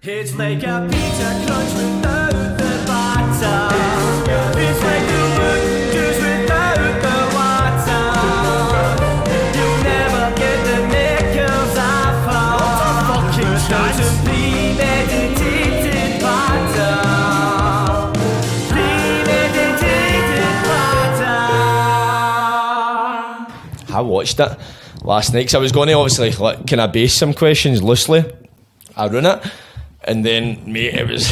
It's like a pizza crunch without the batter. It's like the wood juice without the water. You'll never get the knickers off her. Fucking to premeditated patter. Premeditated patter. I watched it last night because I was going to obviously like, can I base some questions loosely? I run it. And then, mate, it was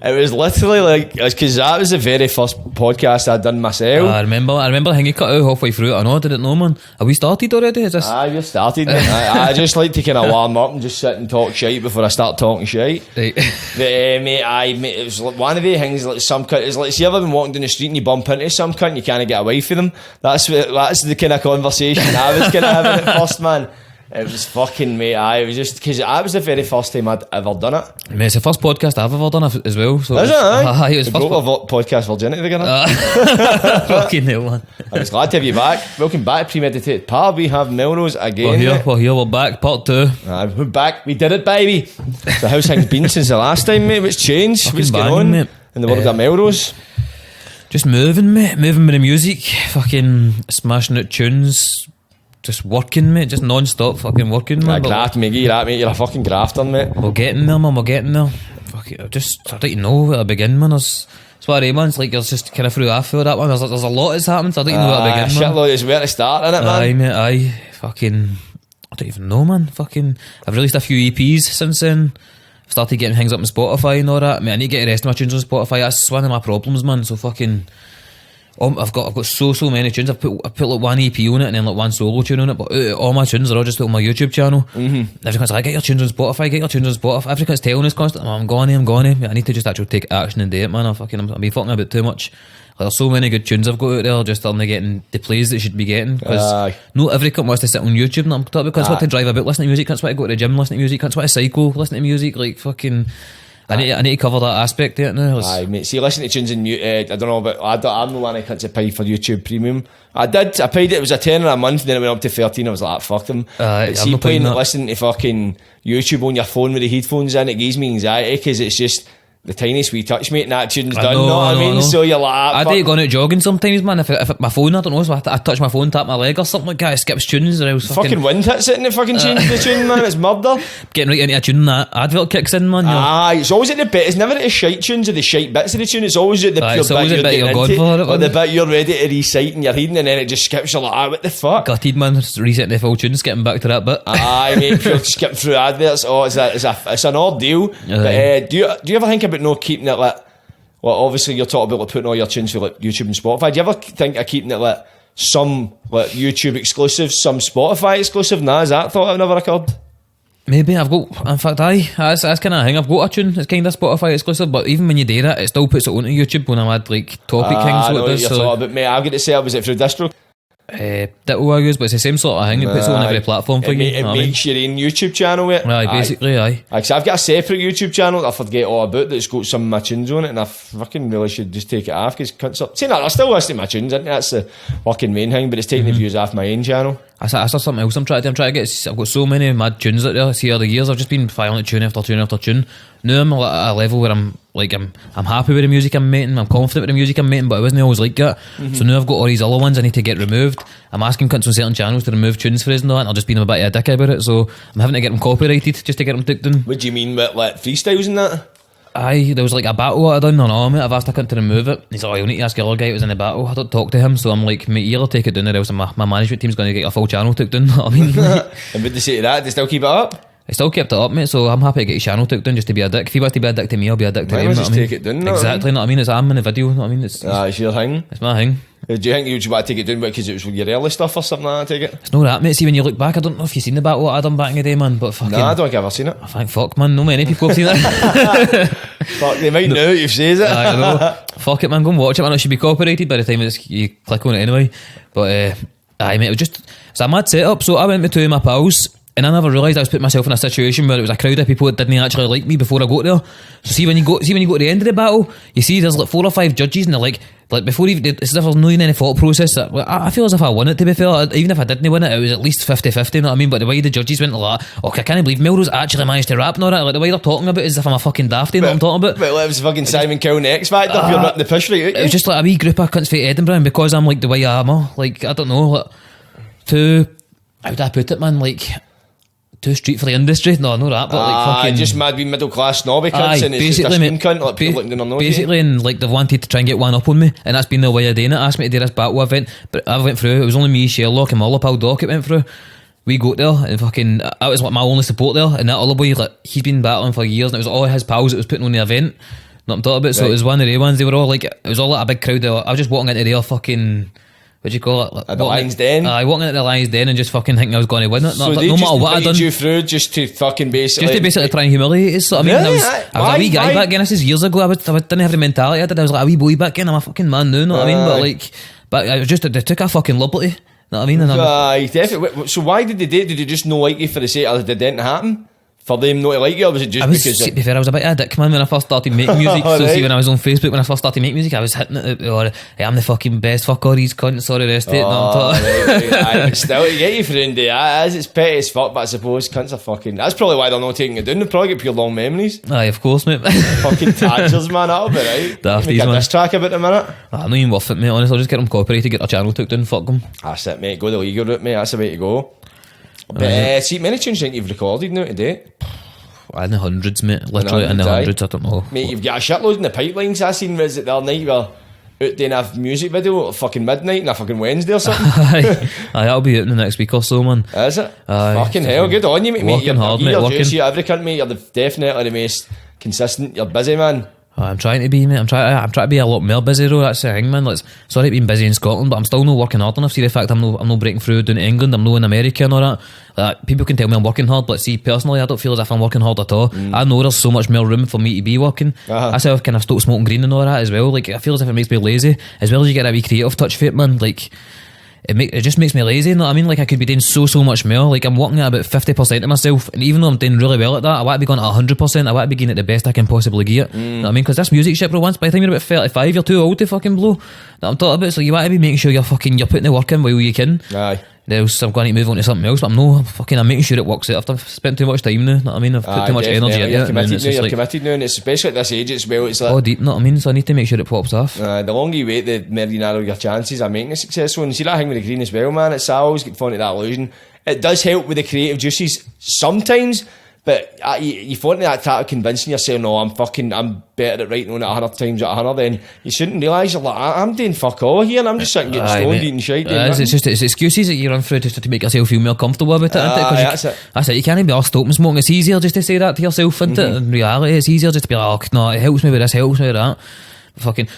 it was literally like, because that was the very first podcast I'd done myself. I remember the thing you cut out halfway through it. I know, I didn't know, man. Have we started already? Is this? We started. I just like to kind of warm up and just sit and talk shite before I start talking shite. Right. But, mate, it was like one of the things, like some cunt, it's like, see, you ever been walking down the street and you bump into some cunt and you can't get away from them? That's the kind of conversation I was kind of having at first, man. It was fucking, mate, it was just, because that was the very first time I'd ever done it. Mate, it's the first podcast I've ever done as well. So is it? It was broke our podcast virginity together. Fucking hell, man. I was glad to have you back. Welcome back to Premeditated. Pa, we have Melroze again. We're back, part 2. We're back, we did it, baby. So how's things been since the last time, mate? What's changed? Fucking What's going banging, on mate. in the world of Melroze? Just moving, mate. Moving with the music. Fucking smashing out tunes. Just working, mate. Just non-stop fucking working, man. Graft, mate. You're a fucking grafter, mate. We're getting there, man. We're getting there. Fuck it. I don't even know where to begin, man. It's what I mean, man. It's like there's just kind of through half of that one. There's a lot that's happened, so I don't even know where to begin, man. Shitload is where to start, innit, man? Aye, mate, aye. Fucking, I don't even know, man. Fucking, I've released a few EPs since then. I've started getting things up on Spotify and all that. Mate, I need to get the rest of my tunes on Spotify. That's one of my problems, man. So fucking, I've got so many tunes. I've put like one EP on it and then like one solo tune on it, but all my tunes are all just on my YouTube channel. Everyone's like, get your tunes on Spotify. Everyone's telling us constantly, I'm going to. I need to just actually take action and do it, man. I've been fucking about too much. Like, there's so many good tunes I've got out there, just only getting the plays that should be getting. Because not every cunt wants to sit on YouTube, and I'm talking about cunts want to drive a bit, listen to music, cunts want to go to the gym, listen to music, cunts want to cycle, listen to music, like fucking. I need to cover that aspect of it now. Aye, mate. See, listen to tunes in I don't know, but I'm the one I can't pay for YouTube Premium. I paid it. It was a £10 a month, then it went up to 13. I was like, fuck them. See, listening to fucking YouTube on your phone with the headphones in, it gives me anxiety because it's just the tiniest wee touch, mate, and that tune's done. Know what I mean? So you're like, I do go out jogging sometimes, man. If my phone, I don't know, so I touch my phone, tap my leg or something like that, it skips tunes, or else fucking wind hits it and it fucking changes the tune, man. It's murder. Getting right into a tune, that advert kicks in, man. It's always at the bit. It's never at the shite tunes or the shite bits of the tune. It's always at the pure bit you're going into, or the bit you're ready to recite in your head, and then it just skips. You're like, what the fuck? Gutted, man. Resetting the full tunes, getting back to that bit. Mate, pure skipping through adverts. It's an ordeal. But do you ever think about not keeping it like? Well, obviously you're talking about like putting all your tunes for like YouTube and Spotify. Do you ever think of keeping it like some like YouTube exclusive, some Spotify exclusive? Nah, is that thought never occurred? Maybe I've got. In fact, that's kind of a thing. I've got a tune. It's kind of Spotify exclusive, but even when you do that, it still puts it onto YouTube when I'm at like topic things. I know what you're talking about, mate. I've got to say, was it through distro? Ditto I use, but it's the same sort of thing. It puts it on every platform for you. It makes your own YouTube channel, mate. Basically. Because I've got a separate YouTube channel that I forget all about that's got some of my tunes on it, and I fucking really should just take it off because cunts up. Saying that, I still listen to my tunes, isn't it? That's the fucking main thing, but it's taking the views off my own channel. That's something else I'm trying to get. I've got so many mad tunes out there. See, over the years, I've just been filing tune after tune after tune. Now I'm at a level where I'm happy with the music I'm making, I'm confident with the music I'm making, but it wasn't always like that. So now I've got all these other ones I need to get removed. I'm asking cunts on certain channels to remove tunes for us and all that, and I'll just be a bit of a dick about it, so I'm having to get them copyrighted just to get them took down. What do you mean with like freestyles and that? There was like a battle I done on all, mate. I've asked a cunt to remove it. He's like, you'll need to ask the other guy who was in the battle. I don't talk to him, so I'm like, mate, you either take it down or else my management team's going to get a full channel took down. I mean, and what they say to that? They still keep it up? I still kept it up, mate, so I'm happy to get his channel took down just to be a dick. If he wants to be a dick to me, I'll be a dick to him. Just take it down, exactly, know what I mean? It's I'm in the video, know what I mean? It's your thing. It's my thing. Do you think you would want to take it down because it was your early stuff or something like that, I take it? It's not that, mate. See, when you look back, I don't know if you've seen the battle I done back in the day, man, but fucking... Nah, I don't think I've ever seen it. I think, fuck, man, no many people have seen it. Fuck, they might know you've said it. I know. Fuck it, man, go and watch it, man. It should be copyrighted by the time you click on it anyway. But, mate, it was just... It's a mad setup. So I went with two of my pals. And I never realised I was putting myself in a situation where it was a crowd of people that didn't actually like me before I got there. So see when you go to the end of the battle, you see there's like 4 or 5 judges, and they're like before even it's as if there's no even any thought process. I feel as if I won it, to be fair. Even if I didn't win it, it was at least 50-50, you know what I mean? But the way the judges went like, I can't believe Melroze actually managed to rap and all that. Like the way they're talking about it is as if I'm a fucking dafty, you know what I'm talking about? But it was fucking Simon Cowell X Factor if you're ripping the push right out. It was just like a wee group of cunts from Edinburgh, and because I'm like the way I am, like I don't know, like too, how would I put it, man, like too street for the industry. No, not that, but like fucking just mad wee middle class snobby cunts, and it's just a spoon cunt, like people looking down their nose. Basically, and like they wanted to try and get one up on me, and that's been the way of doing it. Asked me to do this battle event, but I went through. It was only me, Sherlock, and my other pal Doc. It went through. We got there, and fucking that was like my only support there. And that other boy, like he's been battling for years, and it was all his pals that was putting on the event. Not I'm talking about. So it was one of the ones. They were all like, it was all like a big crowd. I was just walking into their fucking, what do you call it? Like, at the Lion's Den? Walking into the Lion's Den and just fucking thinking I was going to win it. So no they matter what I done. you through just to fucking basically try and humiliate us. So, I mean, really? I was a wee guy back then. This is years ago. I didn't have the mentality I did. I was like a wee boy back then. I'm a fucking man now, you know what I mean? But I was just, they took a fucking liberty. You know what I mean? And definitely. So why did they do it? Did they just not like you for the sake of it didn't happen? For them not to like you, or was it just because... To be fair, I was a bit of a dick, man, when I first started making music. So see, when I was on Facebook, when I first started making music, I was hitting it, or hey, I'm the fucking best, fuck all these cunts, or the rest of it. But still, to get you through the as it's petty as fuck, but I suppose cunts are fucking... That's probably why they're not taking it down. They probably get pure long memories. Aye, of course, mate. Fucking tadgers, man, that'll be right. Dafties, make a diss track about a minute. I'm not even worth it, mate, honestly. I'll just get them copyrighted, get their channel took down, fuck them. That's it, mate. Go the legal route, mate. That's the way to go. But see, many tunes I think you've recorded now today. In the hundreds, mate. Literally in the hundreds, I don't know. Mate, you've got a shitload in the pipelines. I seen was it the other night you were out doing a music video at fucking midnight on a fucking Wednesday or something. Aye, that'll be out in the next week or so, man. Is it? Aye, fucking hell, good on you, mate. Working hard, mate. You're every cunt, mate. You're definitely the most consistent. You're busy, man. I'm trying to be, mate. I'm trying to be a lot more busy though. That's the thing, man. Sorry being busy in Scotland, but I'm still not working hard enough. See the fact I'm not breaking through down to England. I'm not in America and all that. People can tell me I'm working hard, but see, personally, I don't feel as if I'm working hard at all. I know there's so much more room for me to be working. That's how I've kind of stopped smoking green and all that as well. Like I feel as if it makes me lazy, as well as you get a wee creative touch for it, man. Like it just makes me lazy, you know what I mean? Like I could be doing so much more. Like I'm working at about 50% of myself, and even though I'm doing really well at that, I want to be going at 100%. I want to be getting at the best I can possibly get. You know what I mean? Because this music shit, bro, once by the time you're about 35, you're too old to fucking blow. That I'm talking about. So you want to be making sure you're putting the work in while you can. Aye. Else I'm going to move on to something else, but I'm making sure it works out. I've spent too much time now, know what I mean? I've put too much energy into it. You're committed now, and it's especially at this age as well. It's like, deep, know what I mean? So I need to make sure it pops off. The longer you wait, the more you narrow your chances of making it successful. And see that thing with the green as well, man. I always get fond of that illusion. It does help with the creative juices sometimes, but you fall into that type of convincing yourself, no, I'm better at writing on it 100 times out of 100, then you shouldn't realise you're like, I'm doing fuck all here, and I'm just sitting getting stoned, eating shit. It's excuses that you run through just to make yourself feel more comfortable about it, isn't it? That's it. You can't be all stopping smoking. It's easier just to say that to yourself, isn't it? In reality, it's easier just to be like, oh, no, it helps me with this, helps me with that. Fucking...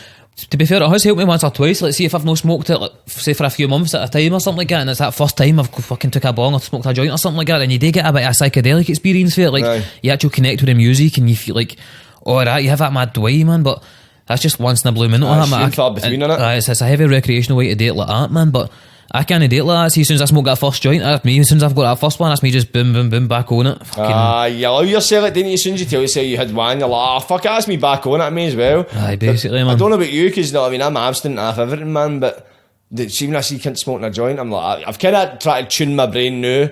To be fair, it has helped me once or twice. Let's see if I've not smoked it, like, say for a few months at a time or something like that, and it's that first time I've fucking took a bong or smoked a joint or something like that, and you do get a bit of a psychedelic experience for it. Like you actually connect with the music, and you feel like, alright, you have that mad way, man. But that's just once in a blue minute. It's a heavy recreational way to do it like that, man. But I can't do it like that. See, as soon as I smoke that first joint, that's me. As soon as I've got that first one, that's me just boom, boom, boom, back on it. You allow yourself it, didn't you? As soon as you tell yourself you had one, you're like, oh, fuck it, that's me back on it, I may as well. Aye, basically, man. I don't know about you, because, I mean, I'm abstinent half everything, man, but see, when I see kids smoking a joint, I'm like, I've kind of tried to tune my brain now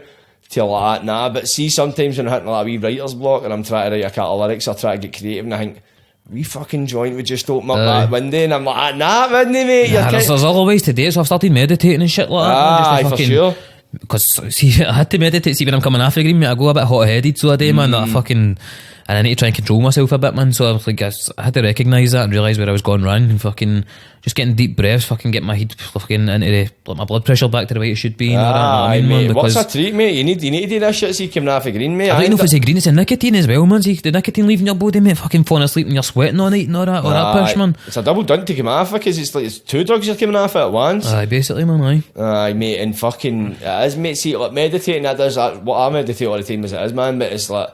to like, nah, but see, sometimes when I'm hitting like a wee writer's block and I'm trying to write a couple of lyrics or try to get creative, and I think, wee fucking joint would just open up that window, and I'm like, nah, wouldn't it, mate? There's other ways to do it, so I've started meditating and shit like that. For sure. Because, see, I had to meditate, see, when I'm coming after green, mate, I go a bit hot-headed, so I do, man, that I fucking... And I need to try and control myself a bit, man. So I was like, I had to recognise that and realise where I was going wrong, and fucking just getting deep breaths, fucking get my head fucking into the, like, my blood pressure back to the way it should be. Mate, what's a treat, mate? You need to do this shit so you come off of green, mate. I don't know if it's a green, it's a nicotine as well, man. See, the nicotine leaving your body, mate, fucking falling asleep and you're sweating all night and all that, or that push, man. It's a double dunk to come off, because it's two drugs you're coming off at once. Aye, basically, man, aye, mate, and fucking it is, mate. See, like, meditating, that does that. What I meditate all the time as it is, man, but it's like,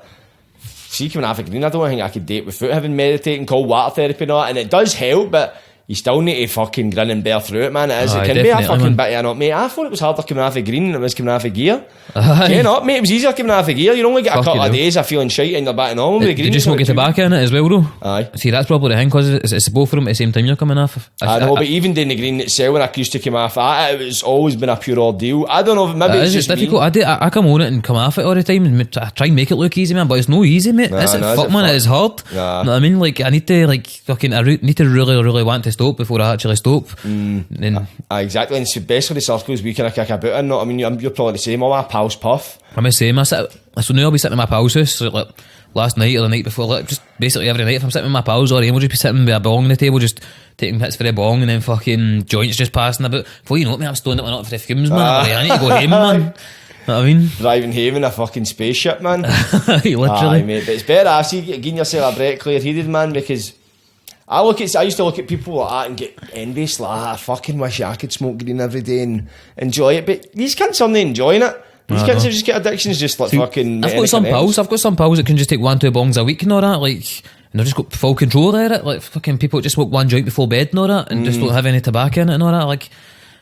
see, coming off of green, I don't think I could date without having meditating, called water therapy and all that, and it does help, but you still need to fucking grin and bear through it, man. It Aye, can be a definitely, fucking man. bit of an up, mate. I thought it was harder coming off a green than it was coming off a gear. Aye. Yeah, not, mate. It was easier coming off a gear. You only get a Fuck couple you of do. days of feeling shite and you're back to normal. With the green, Did you smoke your tobacco in it as well, though? Aye. See, that's probably the thing, because it's both of them at the same time you're coming off. I know, but even doing the green itself, when I used to come off that, it was always been a pure ordeal. I don't know, maybe it's just difficult. me. I come on it and come off it all the time, and I try and make it look easy, man, but it's no easy, mate. Nah, It's no, is fuck, it man. fuck? It is hard. Nah. You know what I mean? Like, I need to, like, fucking, need to really want to stop before I actually stop. Then Exactly, and it's best for the circles we kind of kick about in. I mean, you're probably the same. All my pals puff. I'm the same. So now I'll be sitting in my pal's house, like last night or the night before, like, just basically every night. If I'm sitting with my pals, or we'll just be sitting with a bong on the table, just taking hits for the bong, and then fucking joints just passing about. Before you know it, mate, I'm stoned up for the fumes, man. Like, I need to go home, man. Know what I mean? Driving home in a fucking spaceship, man. Literally. Aye, mate, but it's better actually getting yourself a break clear-headed, man, because I used to look at people like that and get envious, like, I fucking wish I could smoke green every day and enjoy it, but these cunts aren't enjoying it. These cunts have just got addictions just like fucking... I've got some pals that can just take 1-2 bongs a week and all that, like, and they've just got full control of it, like fucking people that just smoke one joint before bed and all that, and just don't have any tobacco in it and all that. Like,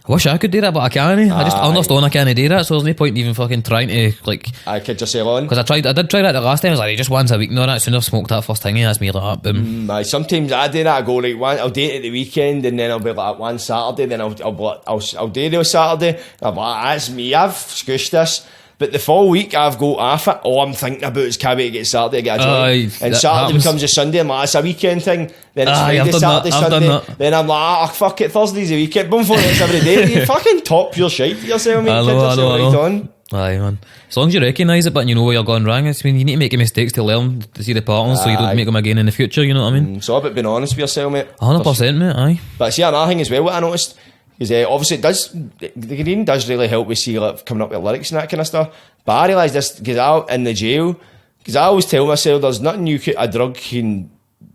I wish I could do that, but I can't. I just understand I can't do that, so there's no point in even fucking trying to, like... I kid yourself on. Because I did try that the last time. I was like, just once a week and all that. As soon as I've smoked that first thing, that's me like that, boom. Sometimes I do that. I go like I'll do it at the weekend, and then I'll be like one Saturday. Then I'll do it on Saturday. I'm like, that's me. I've scooshed this. But the full week I've got off it. All I'm thinking about is can't wait to get Saturday to get a joint. And that Saturday happens. becomes a Sunday. I'm like, it's a weekend thing. Then it's Aye, Friday, I've done Saturday, that, I've done Sunday. that. Then I'm like, fuck it, Thursday's a weekend. Boom, for it's every day. You fucking top your shite for yourself, mate. I Kid know. yourself right on. Aye, man. As long as you recognise it, but you know where you're going wrong. I mean, you need to make your mistakes to learn to see the patterns, so you don't make them again in the future. You know what I mean? It's all about being honest with yourself, mate. 100%, mate. Aye. But see, another thing as well, what I noticed is obviously it does, the green does really help with see like coming up with lyrics and that kind of stuff. But I realised this because I in the jail, because I always tell myself there's nothing a drug can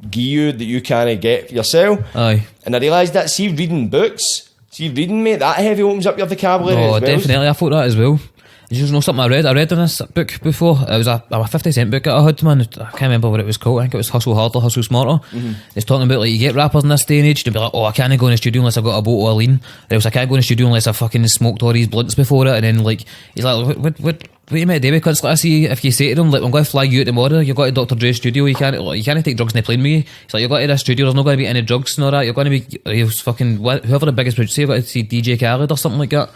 give you that you can't get yourself. Aye. And I realised that, see, reading books, mate, that heavy opens up your vocabulary as Oh, well. definitely. I thought that as well. You just know something I read in this book before. It was a 50-cent book that I had, man. I can't remember what it was called. I think it was Hustle Harder, Hustle Smarter. It's talking about, like, you get rappers in this day and age, they'll be like, oh, I can't go in the studio unless I've got a bottle of lean. Or else I can't go in the studio unless I fucking smoked all these blunts before it. And then, like, he's like, what you meant to do? Because like, I see, if you say to them, like, I'm going to fly you out tomorrow, you've got to Dr. Dre's studio, you can't take drugs in the plane with you. It's like, you've got to this studio, there's not going to be any drugs and all that. You're going to be, fucking, whoever the biggest producer, you've got to see DJ Khaled or something like that.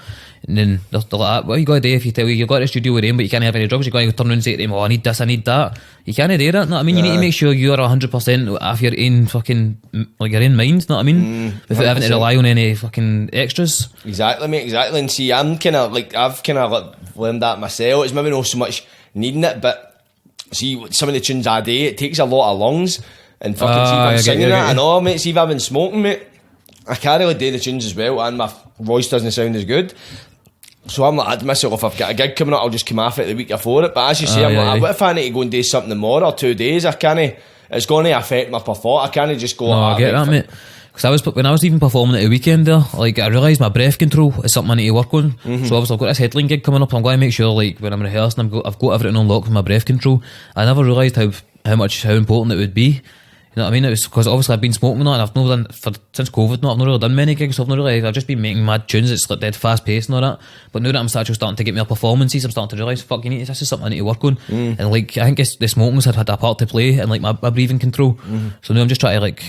And then they're like, what you got to do if you tell you got to the studio with him but you can't have any drugs, you got to turn around and say to him, oh, I need this, I need that. You can't do that, know what I mean? You need to make sure you're 100% off your own fucking, like your own mind, know what I mean? Without having to rely on any fucking extras. Exactly, mate, exactly. And see, I'm kind of like, I've kind of learned that myself. It's maybe not so much needing it, but see, some of the tunes I do, it takes a lot of lungs. And fucking see, if I'm singing it, I know, mate, see, if I've been smoking, mate, I can't really do the tunes as well, and my voice doesn't sound as good. So I'm like, I'd myself, if I've got a gig coming up, I'll just come off it the week before it. But as you say, I'm like, what if I need to go and do something tomorrow or 2 days? I can't, it's going to affect my performance. I can't just go... No, I get that, mate. Because when I was even performing at the weekend there, like, I realised my breath control is something I need to work on. So obviously I've got this headline gig coming up, I'm going to make sure, like, when I'm rehearsing, I've got everything on lock with my breath control. I never realised how important it would be. You know what I mean? It was because obviously I've been smoking and I've not done since COVID. I've not really done many gigs. So I've just been making mad tunes. It's like dead fast paced and all that. But now that I'm starting to get more performances, I'm starting to realise, fuck, this is something I need to work on. And like, I think the smoking's had a part to play in like my breathing control. So now I'm just trying to like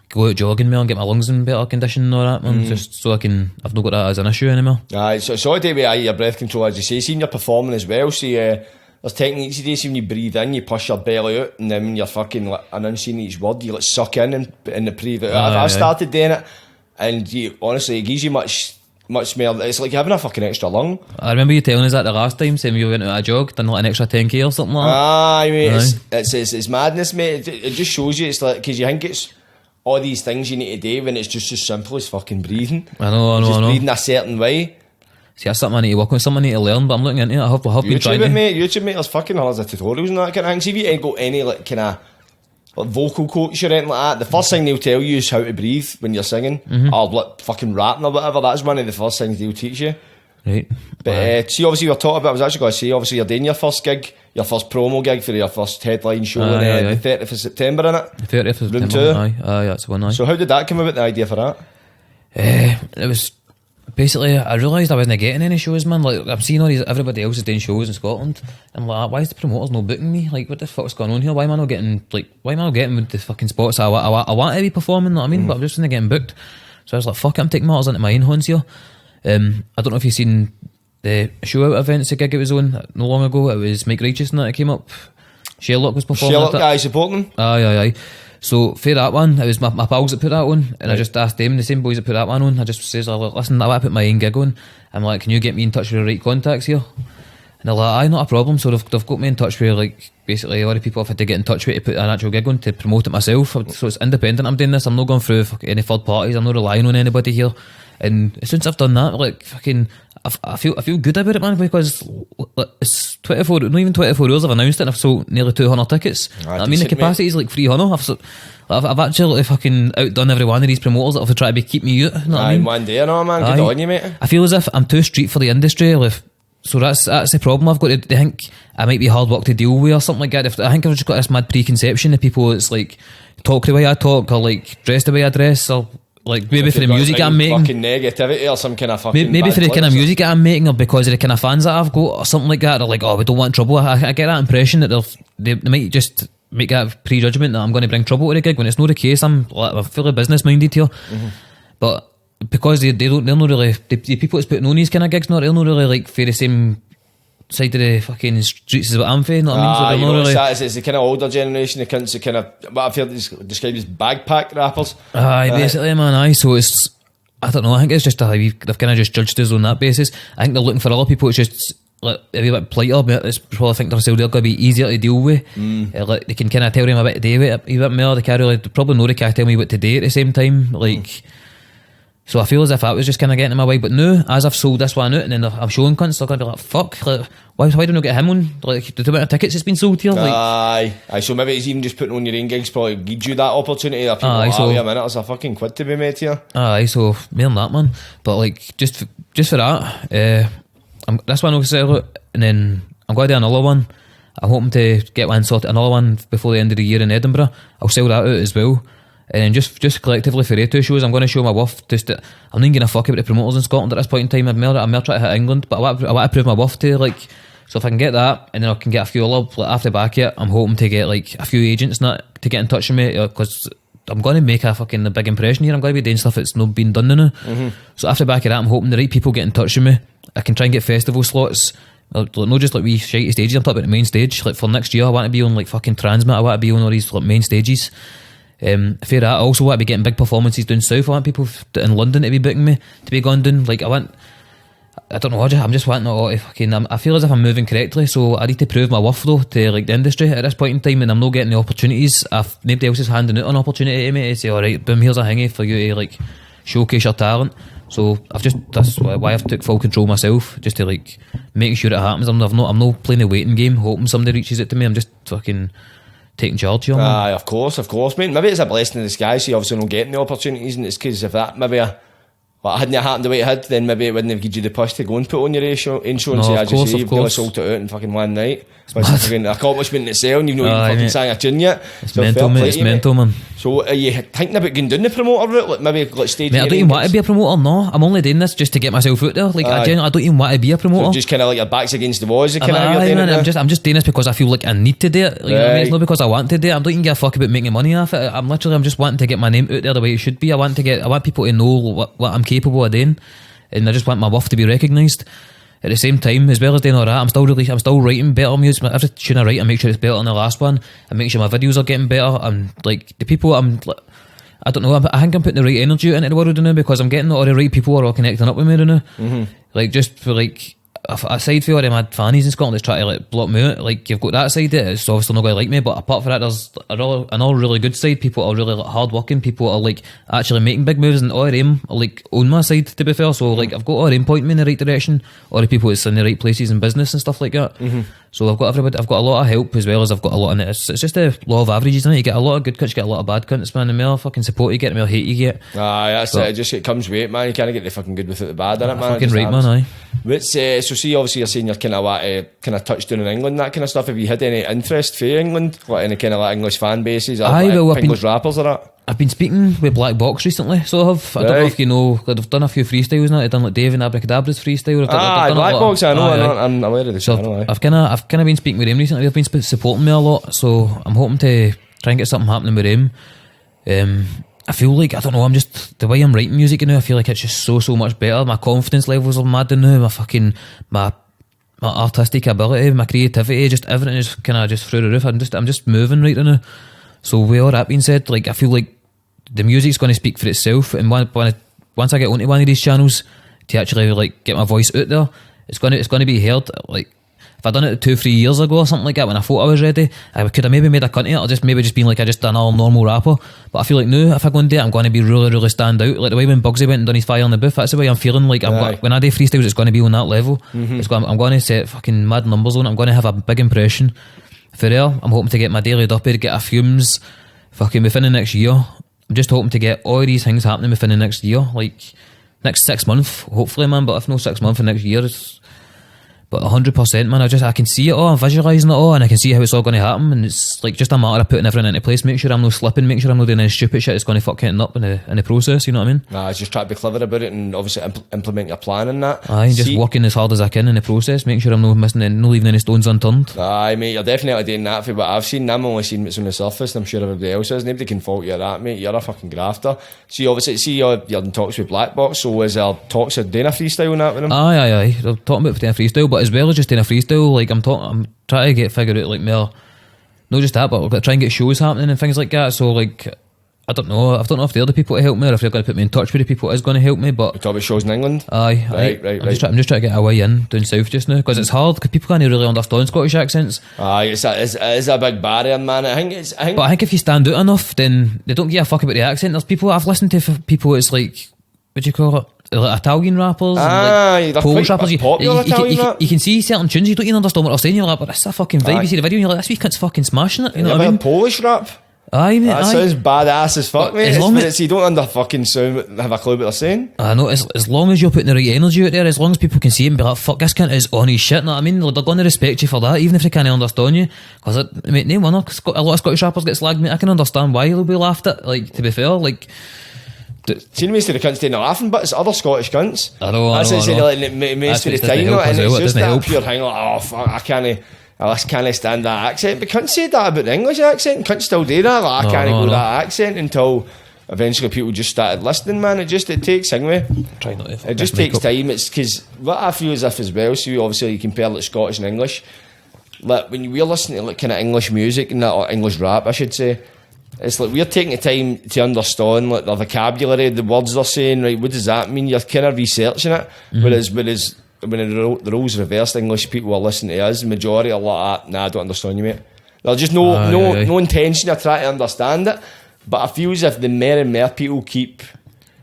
go out jogging more and get my lungs in better condition and all that, man. Just so I've not got that as an issue anymore. Aye, so I do with your breath control, as you say. See, you're performing as well. See, there's techniques you do. See, when you breathe in, you push your belly out, and then when you're fucking like enunciating each word, you like suck in and the breathe out. I've started doing it, and honestly, it gives you much more. It's like having a fucking extra lung. I remember you telling us that the last time, saying you went out a jog, done like an extra 10k or something like that. Aye, mate, it's madness, mate. It just shows you, it's like, because you think it's all these things you need to do when it's just as simple as fucking breathing. I know. Breathing a certain way. See, that's something I need to work on, something I need to learn, but I'm looking into it. I have been trying to. YouTube, mate, there's fucking hundreds of tutorials and that kind of thing. See, if you ain't got any like kind of like vocal coach or anything like that, the first thing they'll tell you is how to breathe when you're singing, or like fucking rapping or whatever. That's one of the first things they'll teach you. Right. But see, obviously, we were talking about, I was actually going to say, obviously, you're doing your first gig, your first promo gig for your first headline show on the 30th of September, innit? The 30th of Room September. 2. Aye, that's the one. Aye. So, how did that come about, the idea for that? It was basically, I realised I wasn't getting any shows, man. Like, I'm seeing everybody else is doing shows in Scotland. I'm like, why is the promoters not booking me? Like, what the fuck's going on here? Why am I not getting with the fucking spots I want to be performing, you know what I mean? But I'm just not getting booked. So I was like, fuck it, I'm taking matters into my own hands here. I don't know if you've seen the show out events, the gig it was on not long ago. It was Mike Righteous and that came up. Sherlock was performing. Sherlock guy supporting? Aye. So for that one, it was my pals that put that on, and I just asked them, the same boys that put that one on. I just says, listen, I want to put my own gig on. I'm like, can you get me in touch with the right contacts here? And they're like, aye, not a problem. So they've got me in touch with, like, basically all the people I've had to get in touch with to put an actual gig on, to promote it myself. So it's independent, I'm doing this. I'm not going through any third parties. I'm not relying on anybody here. And since I've done that, like, fucking, I feel good about it, man, because it's 24, not even 24 hours I've announced it, and I've sold nearly 200 tickets. I mean, the capacity is like 300. I've actually fucking outdone every one of these promoters that have tried to keep me out. You know what I mean? One day, no, man. Good on you, mate. I feel as if I'm too street for the industry. So that's the problem I've got. They think I might be hard work to deal with or something like that. I think I've just got this mad preconception of people that's like talk the way I talk, or like dress the way I dress, or like maybe for the music I'm making, fucking negativity or some kind of fucking maybe for the kind of music that I'm making, or because of the kind of fans that I've got or something like that. They're like, oh, we don't want trouble. I get that impression that they might just make that prejudgment that I'm going to bring trouble to the gig, when it's not the case. I'm fully business minded here. But because they're not really, the people that's putting on these kind of gigs, they're not really like for the same side of the fucking streets as what I'm for, you know what I mean? So you know, it's the kind of older generation, the kind of what I've heard described as bagpack rappers. Basically, man, so it's, I don't know, I think it's just they've kind of just judged us on that basis. I think they're looking for other people, it's just like a wee bit politer, but it's probably think they're going to be easier to deal with. Like, they can kind of tell them a bit to do with it, a bit more. They can't really, probably know they can't tell me what to do at the same time, like. So I feel as if that was just kind of getting in my way. But now, as I've sold this one out and then I'm showing cunts, they're going to be like, fuck, like, why don't I get him on? Like, the amount of tickets that's been sold here. Like, aye, so maybe it's even just putting on your own gigs probably gives you that opportunity. Or people like, wait a minute, there's a fucking quid to be made here. Aye, so more than that, man. But like, just for that, this one I'll sell out, and then I'm going to do another one. I'm hoping to get another one before the end of the year in Edinburgh. I'll sell that out as well. And then just collectively for the two shows, I'm going to show my worth. I'm not going to fuck about the promoters in Scotland at this point in time. I'm more trying to hit England, but I want to prove my worth to, like. So if I can get that, and then I can get a few other, like, after back yet, I'm hoping to get like a few agents to get in touch with me, because I'm going to make a fucking big impression here. I'm going to be doing stuff that's not been done now. So after back of that, I'm hoping the right people get in touch with me. I can try and get festival slots. Not just like wee shitey stages. I'm talking about the main stage. Like for next year, I want to be on like fucking Transmit. I want to be on all these like main stages. For that, I also want to be getting big performances down south. I want people in London to be booking me to be going down. Like I don't know. I'm just wanting all to fucking. I feel as if I'm moving correctly, so I need to prove my worth though to like the industry at this point in time, and I'm not getting the opportunities. If nobody else is handing out an opportunity to me to say, all right, boom, here's a hingy for you to like showcase your talent. So that's why I've took full control myself, just to like make sure it happens. I'm not playing the waiting game, hoping somebody reaches it to me. I'm just fucking taking charge here, man. Aye, of course, mate. Maybe it's a blessing in disguise, so you obviously not getting the opportunities, and it's because if that maybe hadn't happened the way it had, then maybe it wouldn't have given you the push to go and put on your own show and say, as you say, you've nearly sold it out in fucking one night. It's an accomplishment in itself, and you've not even fucking sang a tune yet. It's so mental, mate. It's mental, man. So are you thinking about going down the promoter route? Like maybe like stage. Mate, I don't even want to be a promoter, no. I'm only doing this just to get myself out there. Like, I don't even want to be a promoter. So just kind of like your back's against the walls. I'm just doing this because I feel like I need to do it. Like, you know what I mean? It's not because I want to do it. I don't even give a fuck about making money off it. I'm just wanting to get my name out there the way it should be. I want people to know what I'm capable of doing, and I just want my worth to be recognised. At the same time, as well as doing all that, I'm still writing better music. Every tune I write, I make sure it's better than the last one. I make sure my videos are getting better. I'm like, the people I don't know, I think I'm putting the right energy into the world now, because I'm getting all the right people are all connecting up with me now. Like, just for like, aside from all the mad fannies in Scotland that's trying to like block me out, like, you've got that side that it's obviously not going to like me, but apart from that, there's another really good side. People are really like, hard working, people are like actually making big moves, and all of them are like on my side, to be fair. So like, I've got all of them pointing me in the right direction, all the people that's in the right places in business and stuff like that. So I've got everybody. I've got a lot of help as well as I've got a lot in it. It's just the law of averages, isn't it? You get a lot of good cunts, you get a lot of bad cunts, man. The more fucking support you get, the more hate you get. Aye, that's it. It comes with it, man. You can't get the fucking good without the bad, innit, man? Fucking right, man. Aye. What's so see, obviously you're saying you're kind of touched down in England, that kind of stuff. Have you had any interest for England, like any kind of like English fan bases, or Aye, well, English rappers or that? I've been speaking with Black Box recently, so I have. I don't know if you know, I've done a few freestyles now. I've done like Dave and Abracadabra's freestyle. I've done Black Box, I know, I'm aware of the channel. I've kind of been speaking with him recently. They've been supporting me a lot, so I'm hoping to try and get something happening with him. I feel like, I don't know, I'm just, the way I'm writing music now, I feel like it's just so much better. My confidence levels are mad now. My artistic ability, my creativity, just everything is kind of just through the roof. I'm just moving right now. So with all that being said, like I feel like the music's going to speak for itself, and once I get onto one of these channels to actually like get my voice out there, it's going to be heard. Like if I'd done it 2-3 years ago or something like that, when I thought I was ready, I could have maybe made a cunt of it, or just been like I just done a normal rapper. But I feel like now if I go and do it, I'm going to be really stand out. Like the way when Bugsy went and done his fire in the booth, that's the way I'm feeling. Like when I do freestyles, it's going to be on that level. I'm going to set fucking mad numbers on it. I'm going to have a big impression. For real, I'm hoping to get my daily duppy, get a fumes fucking within the next year. I'm just hoping to get all these things happening within the next year, like next 6 months, hopefully, man. But if no 6 months, the next year, but 100%, man. I can see it all, I'm visualising it all, and I can see how it's all going to happen. And it's like just a matter of putting everything into place. Make sure I'm not slipping. Make sure I'm not doing any stupid shit that's going to fuck hitting up in the process. You know what I mean? Nah, just try to be clever about it and obviously implement your plan in that. Aye, just working as hard as I can in the process. Make sure I'm not missing, not leaving any stones unturned. Aye, mate, you're definitely doing that for what I've seen. I'm only seen what's on the surface, and I'm sure everybody else is. Nobody can fault you at that, mate. You're a fucking grafter. See, obviously, you're in talks with Black Box. So is there talks of doing a freestyle on that with them? Aye. They're talking about doing a freestyle, but as well as just doing a freestyle, like I'm trying to figure out like more, not just that, but we've got to try and get shows happening and things like that. So like I don't know if they're the people to help me, or if they're going to put me in touch with the people that's going to help me. But we talk about shows in England. Right. I'm just trying to get a way in down south just now, because it's hard, because people can't really understand Scottish accents. It's a big barrier, man. I think if you stand out enough, then they don't give a fuck about the accent. There's people I've listened to, people it's like, what do you call it, like Italian rappers, and like Polish rappers. You can see certain tunes, you don't even understand what they're saying. You're like, but that's a fucking vibe. You see the video and you're like, this wee cunt's fucking smashing it. You know what I mean? Polish rap. Aye, mate. That sounds badass as fuck, mate. As you don't have a clue what they're saying. I know, as long as you're putting the right energy out there, as long as people can see it and be like, fuck, this cunt is on his shit, know what I mean? They're going to respect you for that, even if they can't understand you. Because, mate, name one, a lot of Scottish rappers get slagged, mate. I can understand why they'll be laughed at, like, to be fair, like... See, most of the cunts doing the laughing, but it's other Scottish cunts. I know. Most of the time, and it's just that pure thing, like, oh, fuck, I can't stand that accent. But can't say that about the English accent. Can't still do that. Like, I can't go that accent until eventually people just started listening, man. It takes anyway. Try not to. It just takes time. It's because what I feel as well. So obviously you compare like Scottish and English. Like when we're listening to like kind of English music and that, or English rap, I should say. It's like we're taking the time to understand like the vocabulary, the words they're saying. Right, what does that mean? You're kind of researching it. Whereas when the roles reversed, English people are listening to us, the majority are like that. Nah, I don't understand you, mate. There's just no intention of trying to understand it. But I feel as if the more and more people keep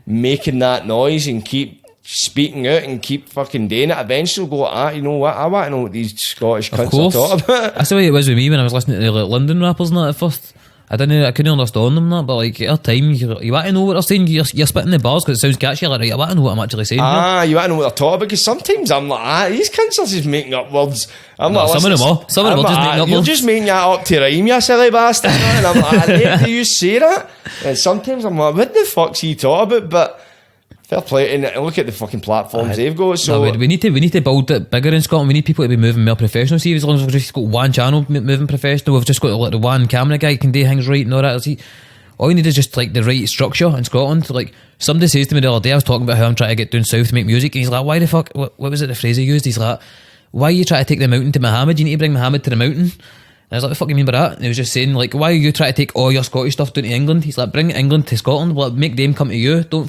making that noise and keep speaking out and keep fucking doing it, eventually go, you know what, I want to know what these Scottish cunts are talking about. That's the way it was with me when I was listening to like London rappers and that at first. I couldn't understand them, that, but like at a time you want to know what they're saying. You're spitting the bars because it sounds catchy. Like, right, I want to know what I'm actually saying. You want to know what they're talking about, because sometimes I'm like, these cunts are just making up words. Some of them are just making up words. You're just making that up to rhyme, you silly bastard. And I'm like, do you say that? And sometimes I'm like, what the fuck's he talking about? But fair play, and look at the fucking platforms they've got. So we need to build it bigger in Scotland. We need people to be moving more professional. See, as long as we've just got one channel moving professional, we've just got like the one camera guy can do things right and all that. See, all you need is just like the right structure in Scotland. Like somebody says to me the other day, I was talking about how I'm trying to get down south to make music, and he's like, why the fuck, what was it the phrase he used? He's like, why are you trying to take the mountain to Muhammad? You need to bring Muhammad to the mountain. And I was like, what the fuck you mean by that? And he was just saying, like, why are you trying to take all your Scottish stuff down to England? He's like, bring England to Scotland. Well, make them come to you. Don't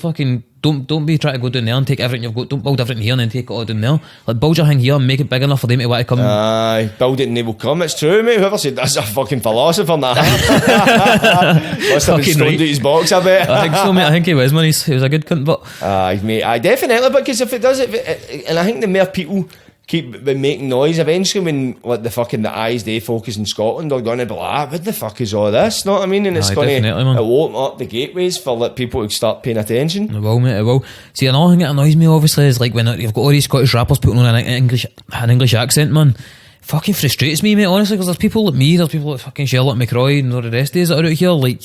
be trying to go down there and take everything you've got. Don't build everything here and then take it all down there. Like, build your thing here and make it big enough for them to want to come. Aye, build it and they will come. It's true, mate. Whoever said that's a fucking philosopher now. Must have been stoned out his box, I bet. I think so, mate. I think he was, man. He was a good cunt, but... Aye, mate. Aye, definitely. Because if it does it, and I think the more people keep making noise, eventually when like the eyes they focus in Scotland, they're going to be like, what the fuck is all this? Know what I mean? And it's going to open up the gateways for like people to start paying attention. It will, mate, it will. See, another thing that annoys me obviously is like when you've got all these Scottish rappers putting on an English accent, man. Fucking frustrates me, mate, honestly, because there's people like me, there's people like fucking Charlotte McCroy and all the rest of us that are out here like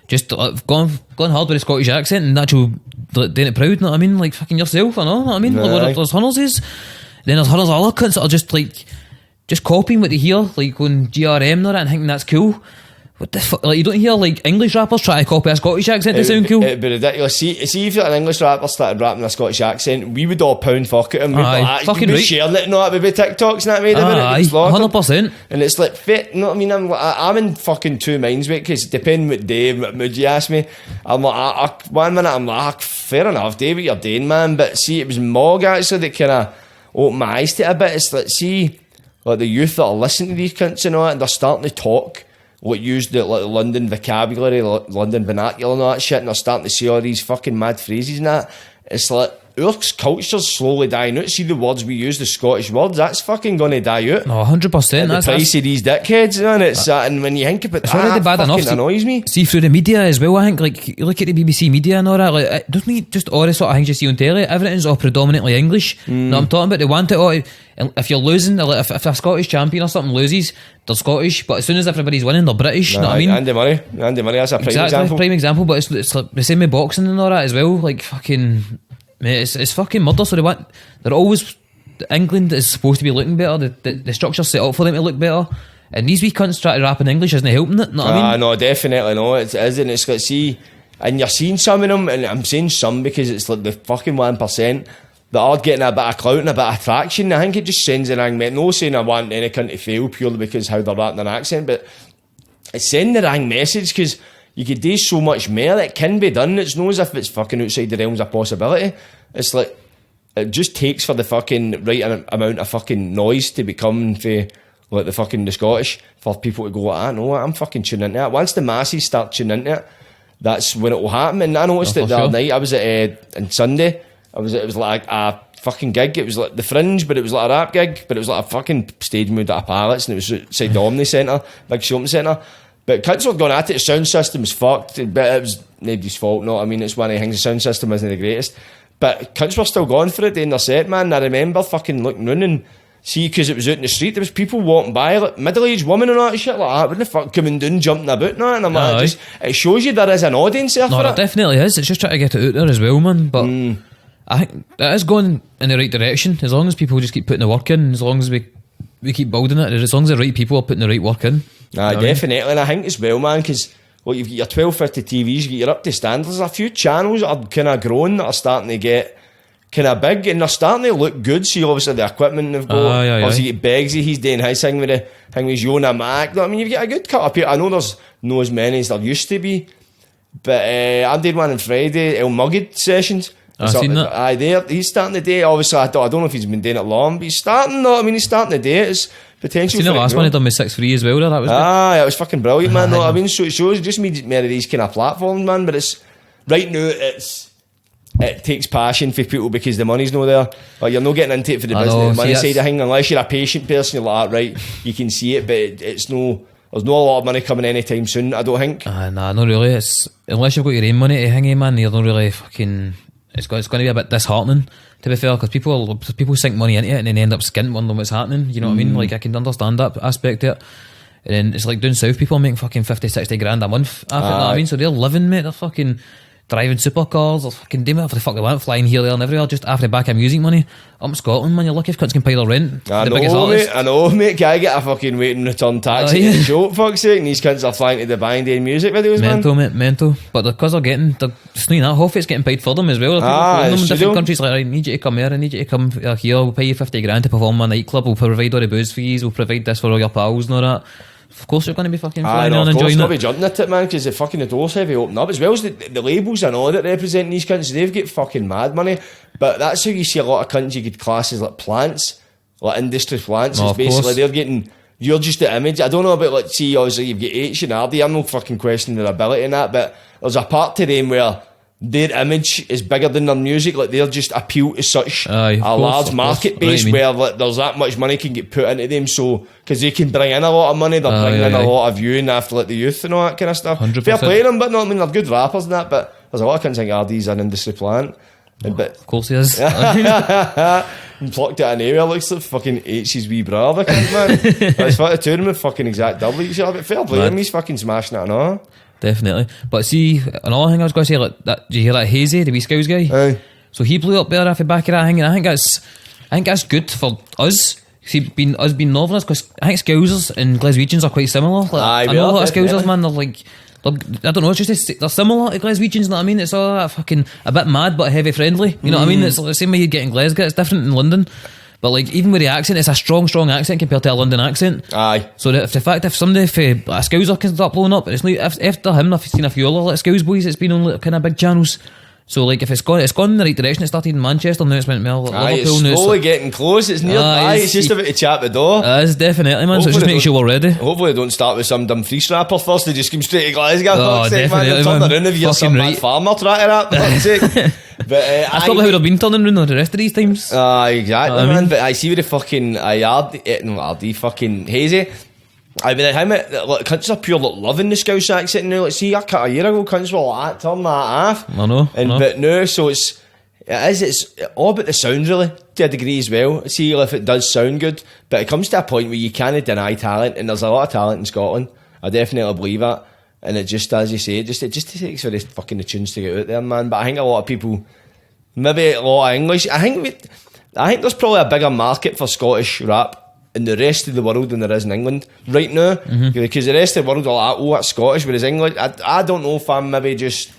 just gone hard with a Scottish accent and actual like, doing it proud, you know what I mean? Like fucking yourself, I know what I mean? Like, there's hundreds of then there's hundreds of other cunts that are just like just copying what they hear, like going GRM and all that and thinking that's cool. What the fuck? Like, you don't hear like English rappers try to copy a Scottish accent to sound cool. It'd be ridiculous. See if an English rapper started rapping a Scottish accent, we would all pound fuck at him. We'd be like, fucking right. Right. Sharing it, not maybe TikToks and that made it. 100%. And it's like fit. You know what I mean? I'm in fucking two minds, mate. Because depending what day, what mood you ask me, I'm like, one minute I'm like, fair enough, Dave, what you're doing, man. But see, it was Mog actually that kind of opened my eyes to it a bit. It's like, see, like the youth that are listening to these cunts and all that, and they're starting to talk. Like use the like London vocabulary, London vernacular and all that shit, and they're starting to say all these fucking mad phrases and that. It's like our culture's slowly dying out. See the words we use, the Scottish words, that's fucking going to die out. No, 100%. That's the price of these dickheads, and it's and when you think about it's already bad enough. Annoys me. See through the media as well. I think like you look at the BBC media and all that. Like it doesn't mean just all the sort of things you see on telly. Everything's all predominantly English. No, I'm talking about they want it all. If you're losing, like if a Scottish champion or something loses, they're Scottish. But as soon as everybody's winning, they're British. You know what I mean? Andy Murray, that's a prime example. But it's like the same with boxing and all that as well. Like fucking. Mate, it's fucking murder. So they're always England is supposed to be looking better. The structure's set up for them to look better. And these wee cunts try to rap in English isn't helping it. Know what I mean? No, definitely no. It isn't. It's like see, and you're seeing some of them, and I'm saying some because it's like the fucking 1% that are getting a bit of clout and a bit of traction. I think it just sends an wrong. No saying I want any cunt to fail purely because how they're rapping an accent, but it's sending the wrong message because. You could do so much more. It can be done. It's not as if it's fucking outside the realms of possibility. It's like it just takes for the fucking right amount of fucking noise to become for like the Scottish for people to go, I know I'm fucking tuning into it. Once the masses start tuning into it, that's when it will happen. And I noticed it the other night. I was at on Sunday. It was like a fucking gig. It was like the Fringe, but it was like a rap gig. But it was like a fucking stage moved out of pallets, and it was outside the Omni Centre, big shopping centre. But kids were going at it, the sound system's fucked, but it was nobody's fault, no, I mean, it's one of the things, the sound system isn't the greatest. But kids were still going for it, doing their set, man, and I remember fucking looking round and see, because it was out in the street, there was people walking by, like middle-aged women and all that shit like that, what the fuck, coming down, jumping about and that, and I'm like, it shows you there is an audience there for it. No, it definitely is, it's just trying to get it out there as well, man, but I think it is going in the right direction, as long as people just keep putting the work in, as long as we keep building it, as long as the right people are putting the right work in. Definitely, and I think as well, man, because you've got your 1250 TVs, you get your up to standards. There's a few channels that are kind of growing that are starting to get kind of big, and they're starting to look good. See, obviously the equipment they've got. Obviously, you get Beggsy, he's doing his thing with Jonah Mac. I mean, you've got a good cut of people. I know there's not as many as there used to be, but I did one on Friday, El Mugged sessions. I've seen that. He's starting the day. Obviously, I don't know if he's been doing it long, but he's starting. No, I mean, he's starting the day. It's potential. I've seen the last one he done with 6-3 as well. There, that was it was fucking brilliant, man. No, I mean, so it shows just me more of these kind of platforms, man. But it's right now. It takes passion for people because the money's not there. Like, you're not getting into it for the business, money side of thing. Unless you're a patient person, you're like, right, you can see it, but it's no. There's not a lot of money coming anytime soon. I don't think. Nah, not really. It's unless you've got your own money to hang in, man. You're not really fucking. It's going to be a bit disheartening, to be fair, because people sink money into it and then end up skint wondering what's happening. You know what I mean? Like, I can understand that aspect of it. And then it's like down south, people are making fucking 50-60 grand a month. You know what I mean? So they're living, mate. They're fucking driving supercars. They're fucking doing whatever the fuck they want, flying here, there and everywhere, just after the back of music money. Up in Scotland, man, you're lucky if cunts can pay their rent. I know, mate. Can I get a fucking waiting return taxi to the show, for fuck's sake? And these cunts are flying to Dubai and doing music videos, mental, man. Mental. But because they're just not that, half it's getting paid for them as well. Them in different countries, like, I need you to come here, I need you to come here, we'll pay you 50 grand to perform a nightclub, we'll provide all the booze fees, we'll provide this for all your pals and all that. Of course you're going to be fucking flying on and enjoying it. Of course, be jumping at it, man, because the fucking doors heavy open up, as well as the labels and all that represent these cunts. They've got fucking mad money, but that's how you see a lot of cunts you get classes like plants, like industry plants. It's basically they're getting, you're just the image. I don't know about, like, see, obviously you've got H and RD, I'm not fucking questioning their ability in that, but there's a part to them where their image is bigger than their music. Like, they're just appeal to such Aye, a of large course, market base right, where like, there's that much money can get put into them. So because they can bring in a lot of money, they're bringing in a lot of viewing after like the youth and all that kind of stuff. 100%. Fair play to them, but no, I mean they're good rappers and that. But there's a lot of cunts think RD's an industry plant. But Of course he is. plucked it anywhere, looks like fucking H's wee brother, man. It's fucking two of them with fucking exact double each other. But fair play to him, he's fucking smashing it and all. Definitely. But see, another thing I was going to say, like that, did you hear that Hazy, the wee Scouse guy? Aye. So he blew up there off the back of that thing, and I think that's good for us. See, being Northerners, because I think Scousers and Glaswegians are quite similar. Like, Aye, I know a lot of definitely. Scousers, man. They're like, I don't know, it's just they're similar to Glaswegians. You know what I mean? It's all that fucking a bit mad but heavy friendly. You know what I mean? It's like the same way you get in Glasgow. It's different in London. But like even with the accent, it's a strong accent compared to a London accent. Aye. So if somebody, if a Scouser can start blowing up, it's like after him, I've seen a few other like Scouse boys. It's been on like, kind of big channels. So like if it's gone in the right direction. It started in Manchester, now it's went to Liverpool. Aye, it's now slowly it's getting close. It's nearby. It's just about to chat the door. it's definitely, man. So Hopefully just make they sure we're ready. Hopefully they don't start with some dumb free rapper first. They just come straight to Glasgow. Oh, Fuck's sake, man. definitely, They'll turn man. around if you're some Fucking mad right. farmer trying to rap. Fuck's sake. But That's probably how they've been turning around the rest of these times. exactly, I man. mean- But I see with the fucking RD fucking Hazy. I mean, how many like, cunts are pure like loving the Scouse accent now. Like, see, a year ago, cunts were like that, turn that off. I know. But now, so it's all about the sound really, to a degree as well. See if it does sound good, but it comes to a point where you can't deny talent, and there's a lot of talent in Scotland. I definitely believe that, and it just, as you say, it just takes for the fucking tunes to get out there, man. But I think a lot of people, maybe a lot of English. I think there's probably a bigger market for Scottish rap in the rest of the world than there is in England right now, because the rest of the world are like, oh, that's Scottish, whereas England, I don't know if I'm maybe just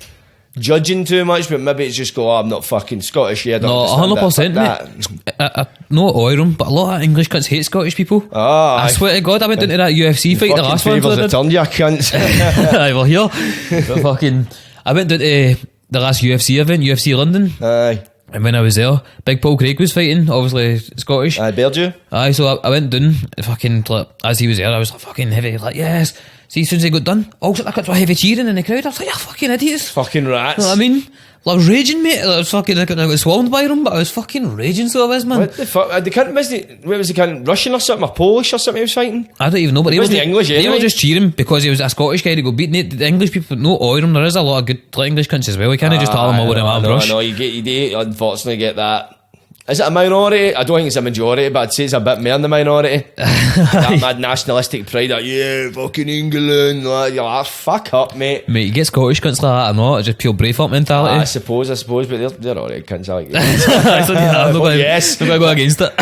judging too much, but maybe it's just I'm not fucking Scottish. Yeah, I don't No, understand 100%, that. mate. I no oirum, but a lot of English cunts hate Scottish people. Oh, I swear to God, I went into that UFC fight, the last one. favours I the did. turn, you cunts. Aye, well, here. But fucking, I went to the last UFC event, UFC London, Aye, and when I was there, Big Paul Craig was fighting, obviously Scottish. I bared you. Aye, so I went down, fucking, like, as he was there, I was like, fucking heavy, like, yes. See, as soon as he got done, also I got heavy cheering in the crowd. I was like, yeah, fucking idiots. Fucking rats. You know what I mean? I was raging, mate. I was fucking, I got swallowed by him, but I was fucking raging, so I was, man. What the fuck? The cunt wasn't. What was the cunt? Russian or something? Or Polish or something? He was fighting. I don't even know, but It wasn't English, they anyway. were just cheering because he was a Scottish guy to go beating it. The English people, no oirum. There is a lot of good like, English cunts as well. We can't just tell them all with a mad brush. No, you do unfortunately get that. Is it a minority? I don't think it's a majority, but I'd say it's a bit more than the minority. That mad nationalistic pride that, yeah, fucking England. Like, you're like, fuck up, mate. Mate, you get Scottish cunts like that or not, it's just pure Braveheart mentality. I suppose, but they're alright cunts, I like So, yeah, I'm not gonna- yes. I'm not going to go against it.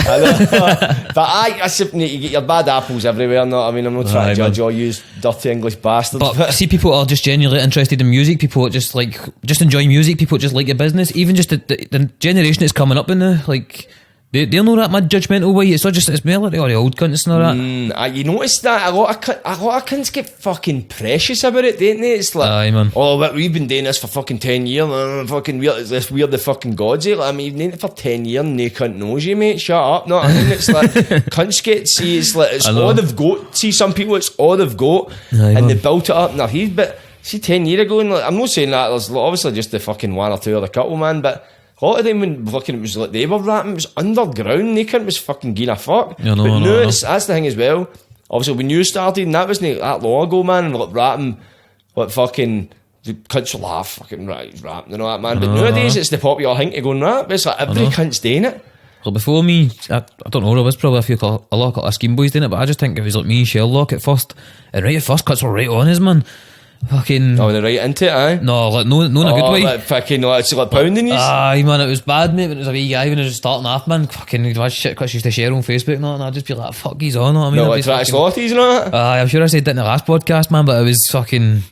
But I suppose you get your bad apples everywhere. No, I mean, I'm not trying Aye, to judge man. all you dirty English bastards. But see, people are just genuinely interested in music. People just like just enjoy music. People just like your business. Even just the generation that's coming up in the like, they're not that mad judgmental way. It's not just it's more like all the old cunts and all that. You notice that a lot of cunts get fucking precious about it, don't they? It's like, Aye, man. oh, but we've been doing this for fucking 10 years. Fucking we're the fucking gods. Eh? Like, I mean, you've been doing it for 10 years and no cunt knows you, mate. Shut up. No, I mean, it's like cunts get see. It's like it's I know. all they've got. See, some people it's all they've got, Aye, and man. they built it up in their head. But see, 10 years ago, and like, I'm not saying that there's obviously just the fucking one or two other couple, man, but. A lot of them when fucking it was like they were rapping, it was underground, they couldn't was fucking giving a fuck. Yeah, no, but I know, now I know. that's the thing as well. Obviously when you started, and that wasn't that long ago, man, and like rapping like fucking the cunts were like fucking rapping and all that, man. But nowadays it's the popular thing to go and rap. It's like every cunt's doing it. Well, before me, I don't know, there was probably a lot of scheme boys doing it, but I just think it was like me and Sherlock at first, and right at first cunts were right on us, man. Fucking Oh, they're right into it, aye? no, like no in a good way. Like fucking like, it's like pounding you. Aye, man, it was bad, mate. When it was a wee guy when he was starting off, man. Fucking, he'd watch shit cause she used to share on Facebook and all, and I'd just be like, fuck, he's on. I mean, No, I'd like be try to fucking- slaughter you and all that. Aye, I'm sure I said that in the last podcast, man, but it was fucking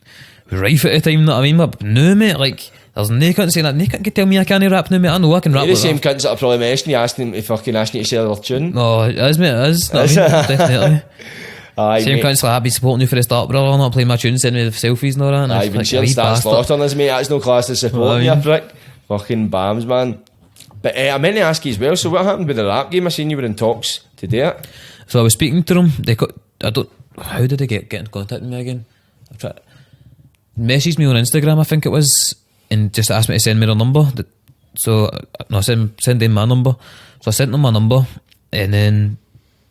rife at the time, you know what I mean? But no, mate, like, there's no cunt saying that. No cunt can tell me I can't rap now, mate. I know I can rap You're the like same that. cunts that are probably messaging you, asking you to share their tune. No, it is, mate, it is. Know what I mean? Definitely. Aye, Same mate. cunts like I've been supporting you for the start, brother. I'm not playing my tunes, sending me the selfies and all that. And I've it's been like, sharing wee stats bastard. slaughtering us, mate. That's no class to support you, Aye. prick. Fucking bams, man. But I meant to ask you as well, so what happened with the rap game? I seen you were in talks to do it. So I was speaking to them. They got, how did they get in contact with me again? I've tried. Messaged me on Instagram, I think it was, and just asked me to send me their number. So no, send in my number. So I sent them my number, and then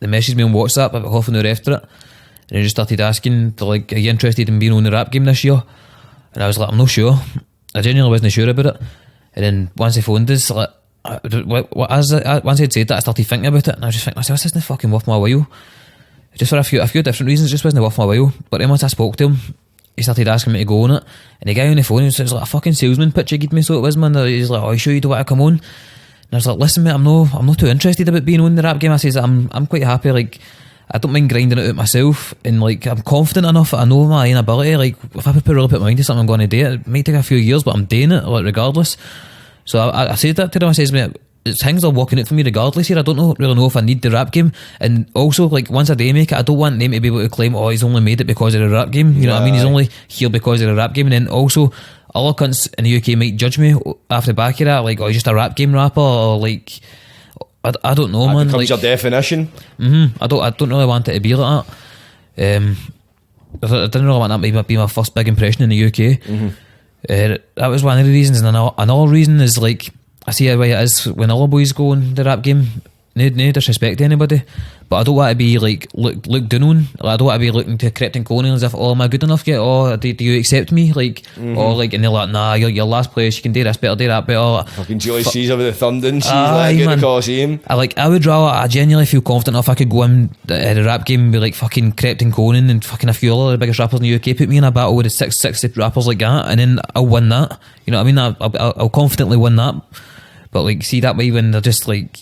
they messaged me on WhatsApp about half an hour after it, and they just started asking, they're like, are you interested in being on the rap game this year? And I was like, I'm not sure. I genuinely wasn't sure about it. And then once they phoned us, like, once they'd said that, I started thinking about it, and I was just thinking, this isn't fucking worth my while. Just for a few different reasons, it just wasn't worth my while. But then once I spoke to him, he started asking me to go on it, and the guy on the phone, he was like a fucking salesman pitch he gave me, so it was, man. He's like, oh, you sure you don't want to come on? And I was like, listen mate, I'm not too interested about being on the rap game. I says, I'm quite happy, like, I don't mind grinding it out myself, and like, I'm confident enough that I know my own ability. Like, if I really put my mind to something, I'm going to do it. It might take a few years, but I'm doing it, like, regardless. So I said that to him. I says, mate, things are working out for me regardless here. I don't really know if I need the rap game. And also, like, once I do make it, I don't want them to be able to claim, oh, he's only made it because of the rap game. You know what I mean? He's only here because of the rap game. And then also, other cunts in the UK might judge me after the back of that, like, oh, he's just a rap game rapper, or like, I don't know, that man. Becomes like, your definition. I don't really want it to be like that. I didn't really want that to be my first big impression in the UK. That was one of the reasons. And another reason is, like, I see how it is when other boys go on the rap game. No disrespect to anybody, but I don't want to be like look down on. Like, I don't want to be looking to Krypton Conan as if, oh, am I good enough yet? Oh, do you accept me? Like, or like, and they're like, nah, you're last place. You can do this better, do that better. Fucking Julie Caesar with the thunder and she's like, get the Coliseum. I would rather. I genuinely feel confident enough I could go in the rap game and be like fucking Krypton Conan and fucking a few other the biggest rappers in the UK. Put me in a battle with the 60 rappers like that, and then I'll win that. You know what I mean? I'll confidently win that. But like, see that way when they're just like,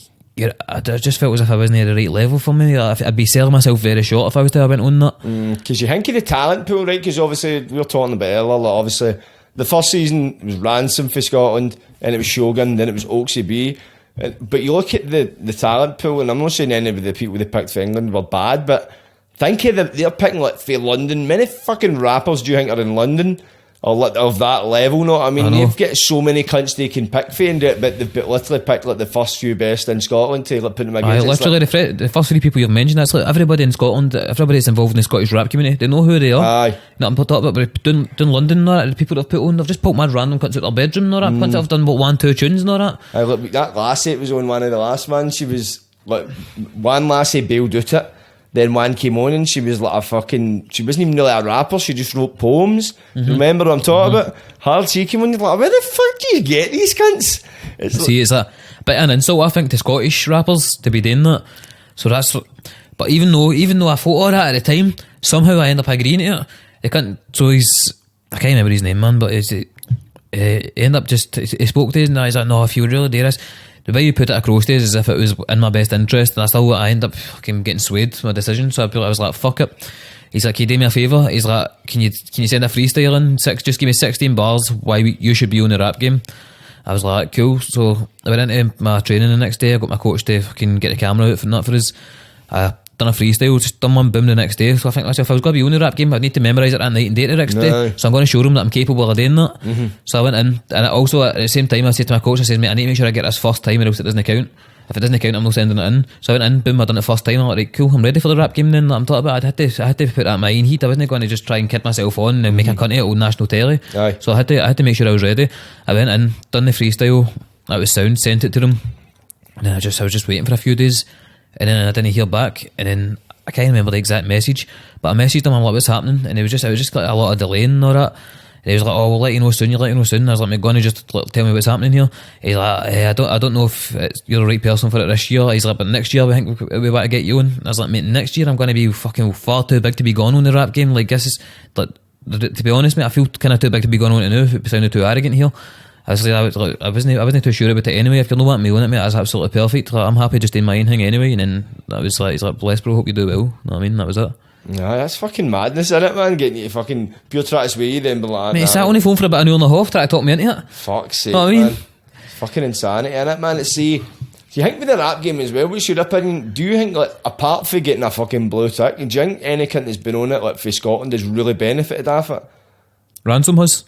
I just felt as if I wasn't at the right level for me. I'd be selling myself very short if I was to have went on that. Because you think of the talent pool, right? Because obviously we were talking about earlier, like, obviously the first season was Ransom for Scotland, and it was Shogun, then it was Oaksy B. But you look at the talent pool, and I'm not saying any of the people they picked for England were bad, but think of they're picking like for London. Many fucking rappers do you think are in London or of that level? No, I mean, you've got so many cunts they can pick for, but they've literally picked like the first few best in Scotland to like put them against. Literally, like, the first three people you've mentioned, that's like everybody in Scotland, everybody's involved in the Scottish rap community, they know who they are. Aye. You know, I'm talking about doing London and all that. The people that have put on, they've just pulled mad random cunts out their bedroom and all that. Cunts that have done about 1-2 tunes and all that. Aye, look, that lassie was on one of the last ones. She was like, one lassie bailed out it. Then one came on and she was like she wasn't even really a rapper, she just wrote poems. Remember what I'm talking about? Hard, she came on, you're like, where the fuck do you get these cunts? It's a bit of an insult, I think, to Scottish rappers to be doing that. So that's, but even though I thought all that at the time, somehow I end up agreeing to it. They can't, so I can't remember his name, man, but he ended up he spoke to us and he's like, no, if you would really do this, the way you put it across to us is as if it was in my best interest, and I end up fucking getting swayed to my decision. So I was like, fuck it. He's like, can you do me a favour? He's like, can you send a freestyle in? Just give me 16 bars why you should be on the rap game. I was like, cool. So I went into my training the next day. I got my coach to fucking get the camera out for us. I done a freestyle, just done one boom the next day. So I think to myself, if I was going to be on the rap game, I'd need to memorise it that night and do it the next day. So I'm going to show them that I'm capable of doing that. So I went in, and also at the same time I said to my coach, I said, mate, I need to make sure I get this first time, or else it doesn't count. If it doesn't count, I'm not sending it in. So I went in, boom, I done it first time. I'm like, right, cool, I'm ready for the rap game then. I'm talking about, I had to put that in my own heat. I wasn't going to just try and kid myself on and make a cunt of it on national telly. So I had to make sure I was ready. I went in, done the freestyle, that was sound, sent it to them, and then I was just waiting for a few days, and then I didn't hear back, and then I can't remember the exact message, but I messaged him, I'm like, what's happening? And it was just like a lot of delay and all that. And he was like, oh, we'll let you know soon, I was like, mate, gonna just tell me what's happening here. He's like, I don't know if you're the right person for it this year. He's like, but next year we think we want to get you on. I was like, mate, next year I'm going to be fucking far too big to be gone on the rap game. Like, this is, like, to be honest, mate, I feel kind of too big to be going on it now, if it sounded too arrogant here. I wasn't too sure about it anyway. If you don't want me on it, mate, that's absolutely perfect. Like, I'm happy just doing my own thing anyway. And then that was like, he's like, bless bro, hope you do well. You know what I mean? That was it. Yeah, that's fucking madness, isn't it, man? Getting you to fucking pure try to sway you, then be like, mate, he sat on the phone for about an hour and a half trying to talk me into it. Fuck's sake, know what I mean? man. It's fucking insanity, innit, man? See, do you think with the rap game as well, what's your opinion? Do you think, like, apart from getting a fucking blue tick, do you think any cunt that's been on it, like, for Scotland has really benefited off it? Ransom has.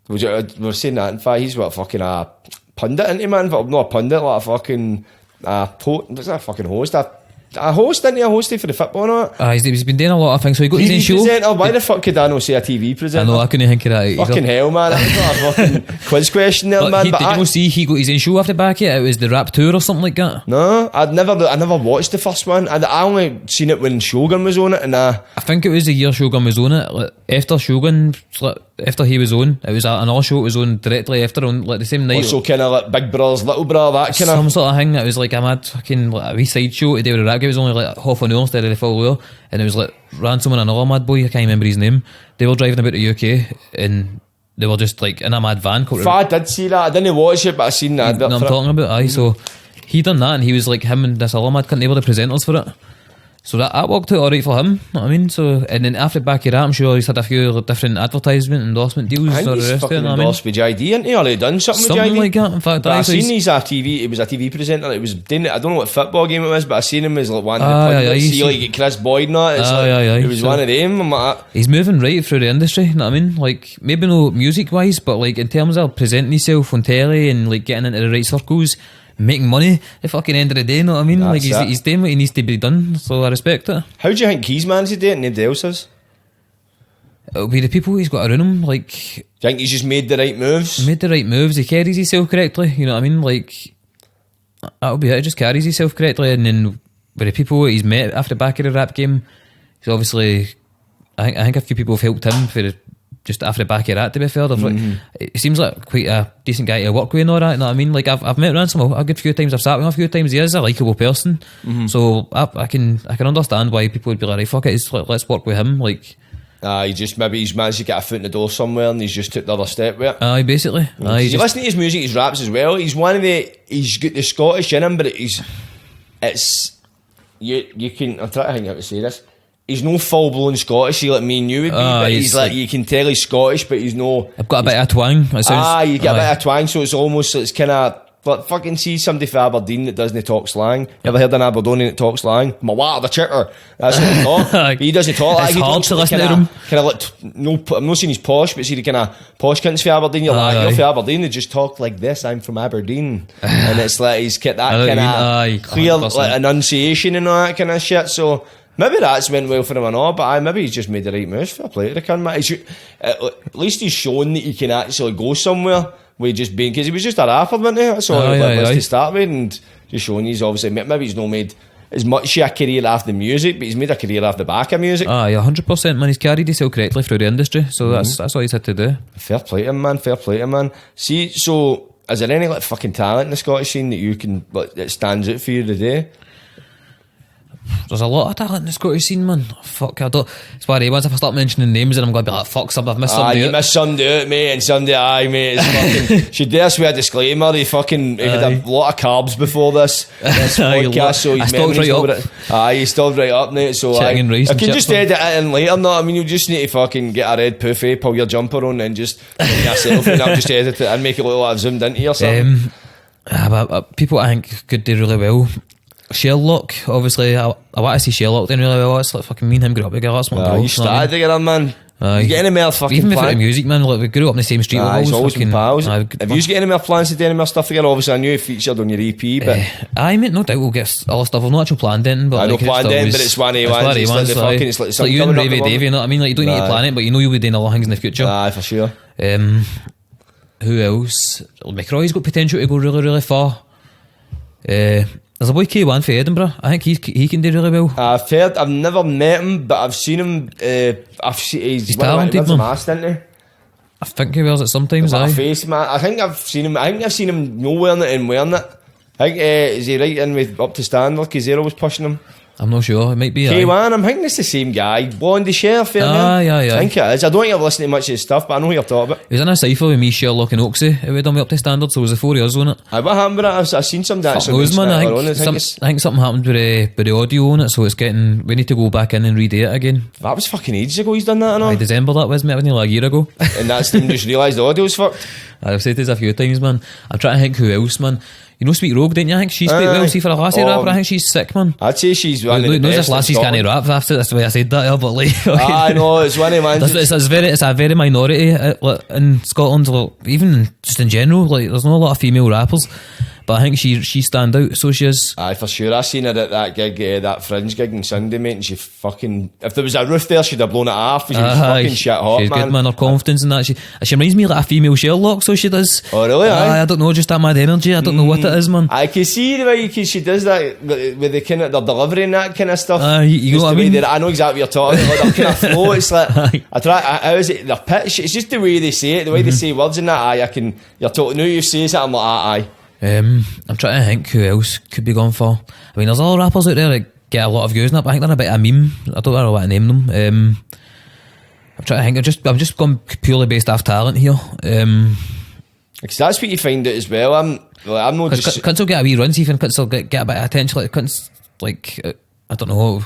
We're saying that, in fact, he's what, fucking a pundit, isn't he, man? But not a pundit, like a fucking what's that fucking host? A a host, didn't he? A hostie for the football and all that. He's been doing a lot of things. So he got his own TV show. presenter. Why the fuck could I not say a TV presenter? I know, I couldn't think of that. Fucking hell, man. That was not a fucking quiz question there, man. Did you not see he got his own show off the back of it? It was the Rap Tour or something like that. No, I never watched the first one. I only seen it when Shogun was on it, and I think it was the year Shogun was on it. Like, after Shogun, like, after he was on, it was another show. It was on directly after, on like the same night. Also, kind of like Big Brother's Little Brother, that kind of some sort of thing. It was like a mad fucking like a wee side show to do with the rap game. It was only like half an hour instead of the full hour, and it was like Ransom and another mad boy. I can't remember his name. They were driving about the UK, and they were just like in a mad van. I did see that. I didn't watch it, but I seen that. I'm talking about. So he done that, and he was like him and this other mad couldn't able the presenters for it. So that worked out alright for him, know what I mean? So, and then after back of that, I'm sure he's had a few different advertisement endorsement deals. I think he's fucking endorsed with JD, hasn't he? Or he done something with JD? Like that, in fact. I seen he's a TV, he was a TV presenter, it was doing it, I don't know what football game it was, but I seen him as like one of the pundits, see like Chris Boyd and that, he was one of them. I'm like, he's moving right through the industry, know what I mean? Like, maybe no music wise, but like in terms of presenting himself on telly and like getting into the right circles, making money at the fucking end of the day, know what I mean? That's like he's doing what he needs to be done, so I respect it. How do you think he's managed to do it and nobody else has? It'll be the people he's got around him. Like, do you think he's just made the right moves? Made the right moves, he carries himself correctly, you know what I mean? Like, that'll be it, he just carries himself correctly, and then with the people he's met after the back of the rap game, he's obviously, I think a few people have helped him for just after the back of that, to be fair. He seems like quite a decent guy to work with and all that, you know what I mean? Like, I've met Ransom a good few times, I've sat with him a few times. He is a likeable person, so I can understand why people would be like, fuck it, let's work with him. Like, he's managed to get a foot in the door somewhere, and he's just took the other step with it. Basically. You listen to his music, his raps as well. He's he's got the Scottish in him, but you can, I'm trying to think how to say this. He's no full blown Scottish like me and you would be, but he's like, you can tell he's Scottish, but he's no. I've got a bit of twang. You get a bit of twang, so it's kind of. But fucking see somebody from Aberdeen that doesn't talk slang. You ever heard an Aberdonian that talks slang? My what the chitter. That's what he talk. He doesn't talk like it's hard to listen to him. I'm not saying he's posh, but see the kind of posh cunts from Aberdeen. You're like, you're from Aberdeen, they just talk like this. I'm from Aberdeen. And it's like he's got that kind of clear like, enunciation and all that kind of shit. So maybe that's went well for him and all, but maybe he's just made the right moves for a player to come. At least he's shown that he can actually go somewhere with just being, because he was just a rapper, wasn't he? That's all he was to start with, and just showing he's obviously, maybe he's not made as much of a career after music, but he's made a career off the back of music. 100%, man. He's carried himself correctly through the industry, so that's all he's had to do. Fair play to him, man. Fair play to him, man. See, so is there any like fucking talent in the Scottish scene that you can that stands out for you today? There's a lot of talent in the Scottish scene, man. Fuck, I don't. It's why once if I start mentioning names, then I'm going to be like, fuck, I've missed somebody. You missed somebody out, mate, and somebody, mate. It's fucking. Should do this with a disclaimer. He had a lot of carbs before this podcast, so he's right up. He stopped right up, mate. So I can just edit it in later. No, I mean, you just need to fucking get a red pouffe, pull your jumper on, and just yourself, and I'll just edit it and make it look like I've zoomed into you or something. People I think could do really well. Sherlock, obviously, I want to see Sherlock doing really well. It's like fucking me and him grew up together. That's my bro. You started together, man. You get any more fucking even plans? Even music, man, like we grew up in the same street. He's always been pals. Have you got any more plans to do any more stuff together? Obviously, I knew it featured on your EP, but mate, no doubt we'll get all stuff. I've not actually planned it, but I don't plan it, but it's one of ones. It's like you and Ravy Davey, you know what I mean? Like, you don't need to plan it, but you know you'll be doing a lot of things in the future. For sure. Who else? Melroze's got potential to go really, really far. There's a boy K1 for Edinburgh. I think he can do really well. I've never met him, but I've seen him. He's talented, man. Mask, isn't he? I think he wears it sometimes. Face, man. I think I've seen him no wearing it and wearing it. I think is he right in with up to standard? Kizero was pushing him. I'm not sure. It might be K1. I'm thinking it's the same guy. Blondie Sheriff. I think it is. I don't think I've listened to much of his stuff, but I know who you're talking about. He was in a cypher with me, Sherlock and Oaksy. It would done me up to standard, so it was the 4 years on it. What happened with it? I've seen some dance. I think something happened with the audio on it, so it's getting. We need to go back in and redo it again. That was fucking ages ago. He's done that, I know. December that was, mate. It was nearly a year ago. And that's them just realised the audio's fucked. I've said this a few times, man. I'm trying to think who else, man. You know Sweet Rogue, didn't you? I think she's quite well. See, for a lassie rapper, I think she's sick, man. I'd say she's one of the best. This lassie's can't rap. That's the way I said that, but like, I know it's one of mine. It's a very minority in Scotland, like, even just in general. Like, there's not a lot of female rappers. but I think she stand out, so she is. Aye, for sure. I seen her at that gig, that Fringe gig on Sunday, mate, and she fucking, if there was a roof there, she'd have blown it off. She was fucking shit hot, she's man. Good, man. Her confidence and that. She reminds me like a female Sherlock, so she does. Oh, really? I don't know, just that mad energy. I don't know what it is, man. I can see the way she does that with the kind of the delivery and that kind of stuff. You know what I mean? I know exactly what you're talking about. Their kind of flow. It's like how is it? Their pitch. It's just the way they say it, the way they say words and that. You're talking. Now you say something like aye. I'm trying to think who else could be gone for. I mean, there's all rappers out there that get a lot of views and that, but I think they're a bit of a meme. I don't know what to name them. I'm trying to think. I'm just going purely based off talent here. Because that's what you find out as well. I'm not just. Cunts will get a wee run, see if cunts will get a bit of attention. Like cunts, like I don't know.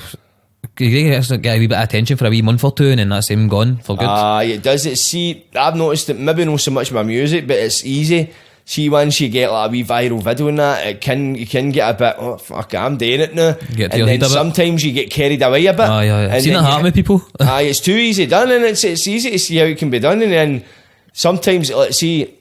You get a wee bit of attention for a wee month or two, and then that's him gone for good. It does. I've noticed that maybe not so much with my music, but it's easy. See, once you get like a wee viral video and that, you can get a bit, oh fuck, I'm doing it now. And then sometimes you get carried away a bit. I've seen that happen with people. It's too easy done, and it's easy to see how it can be done. And then sometimes, let's see,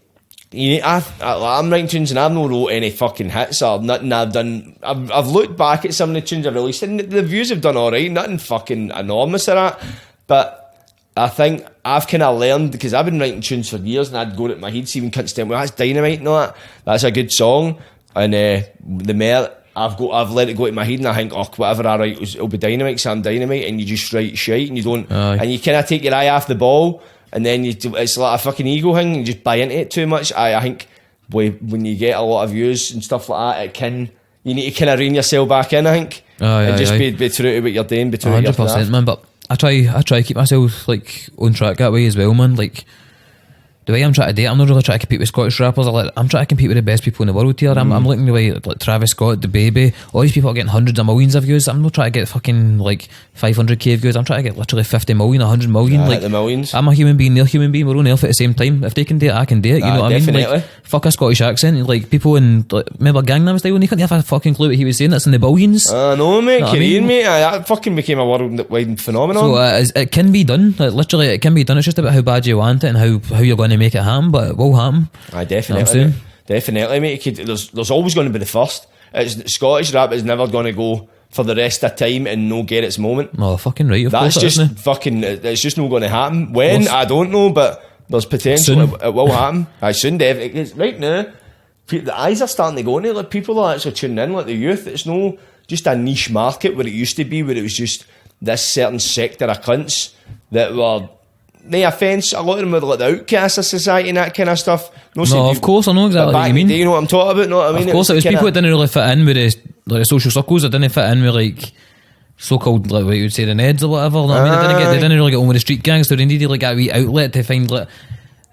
I'm writing tunes and I've not wrote any fucking hits or nothing I've done. I've looked back at some of the tunes I've released and the views have done alright, nothing fucking enormous or that. But I think I've kind of learned, because I've been writing tunes for years and I'd go at my head, see even cunts saying, well, that's Dynamite and all that. That's a good song. And the Mer, I've let it go to my head and I think, oh, whatever I write, it'll be Dynamite, so I'm Dynamite, and you just write shite and you don't, and you kind of take your eye off the ball, and then it's like a fucking ego thing, you just buy into it too much. I think when you get a lot of views and stuff like that, you need to kind of rein yourself back in, I think. And just be true to what you're doing, be true to 100%, man, but I try to keep myself like on track that way as well, man. Like the way I'm trying to date, I'm not really trying to compete with Scottish rappers. I'm trying to compete with the best people in the world here. I'm looking the way like Travis Scott, the Baby, all these people are getting hundreds of millions of views. I'm not trying to get fucking like 500k views. I'm trying to get literally 50 million, 100 million. Like the millions. I'm a human being, they're human being. We're on earth at the same time. If they can do it, I can do it. You know what definitely. I mean? Like, fuck a Scottish accent. Like people in remember Gangnam Style, when he couldn't have a fucking clue what he was saying. That's in the billions. No, mate, Korean, mate. That That fucking became a worldwide phenomenon. So it can be done. Like, literally, it can be done. It's just about how bad you want it and how you're going to make it happen. But it will happen. Definitely, mate. Definitely, mate. There's always going to be the first. Scottish rap is never going to go for the rest of time and no get its moment. No, fucking right. Of That's course just it isn't. fucking. It's just not going to happen. When I don't know, but there's potential. Soon. It will happen. I soon definitely. 'Cause right now, the eyes are starting to go into it. Like people are actually tuning in. Like the youth, it's no just a niche market where it used to be, where it was just this certain sector of cunts that were. No offence, a lot of them were like the outcasts of society and that kind of stuff. No, of course, I know exactly what you mean. You know what I'm talking about? Know what I mean? Of course, it was people that didn't really fit in with the social circles, that didn't fit in with like so-called, like what you would say, the Neds or whatever. You know what I mean? They didn't really get on with the street gangs, so they needed like a wee outlet to find like.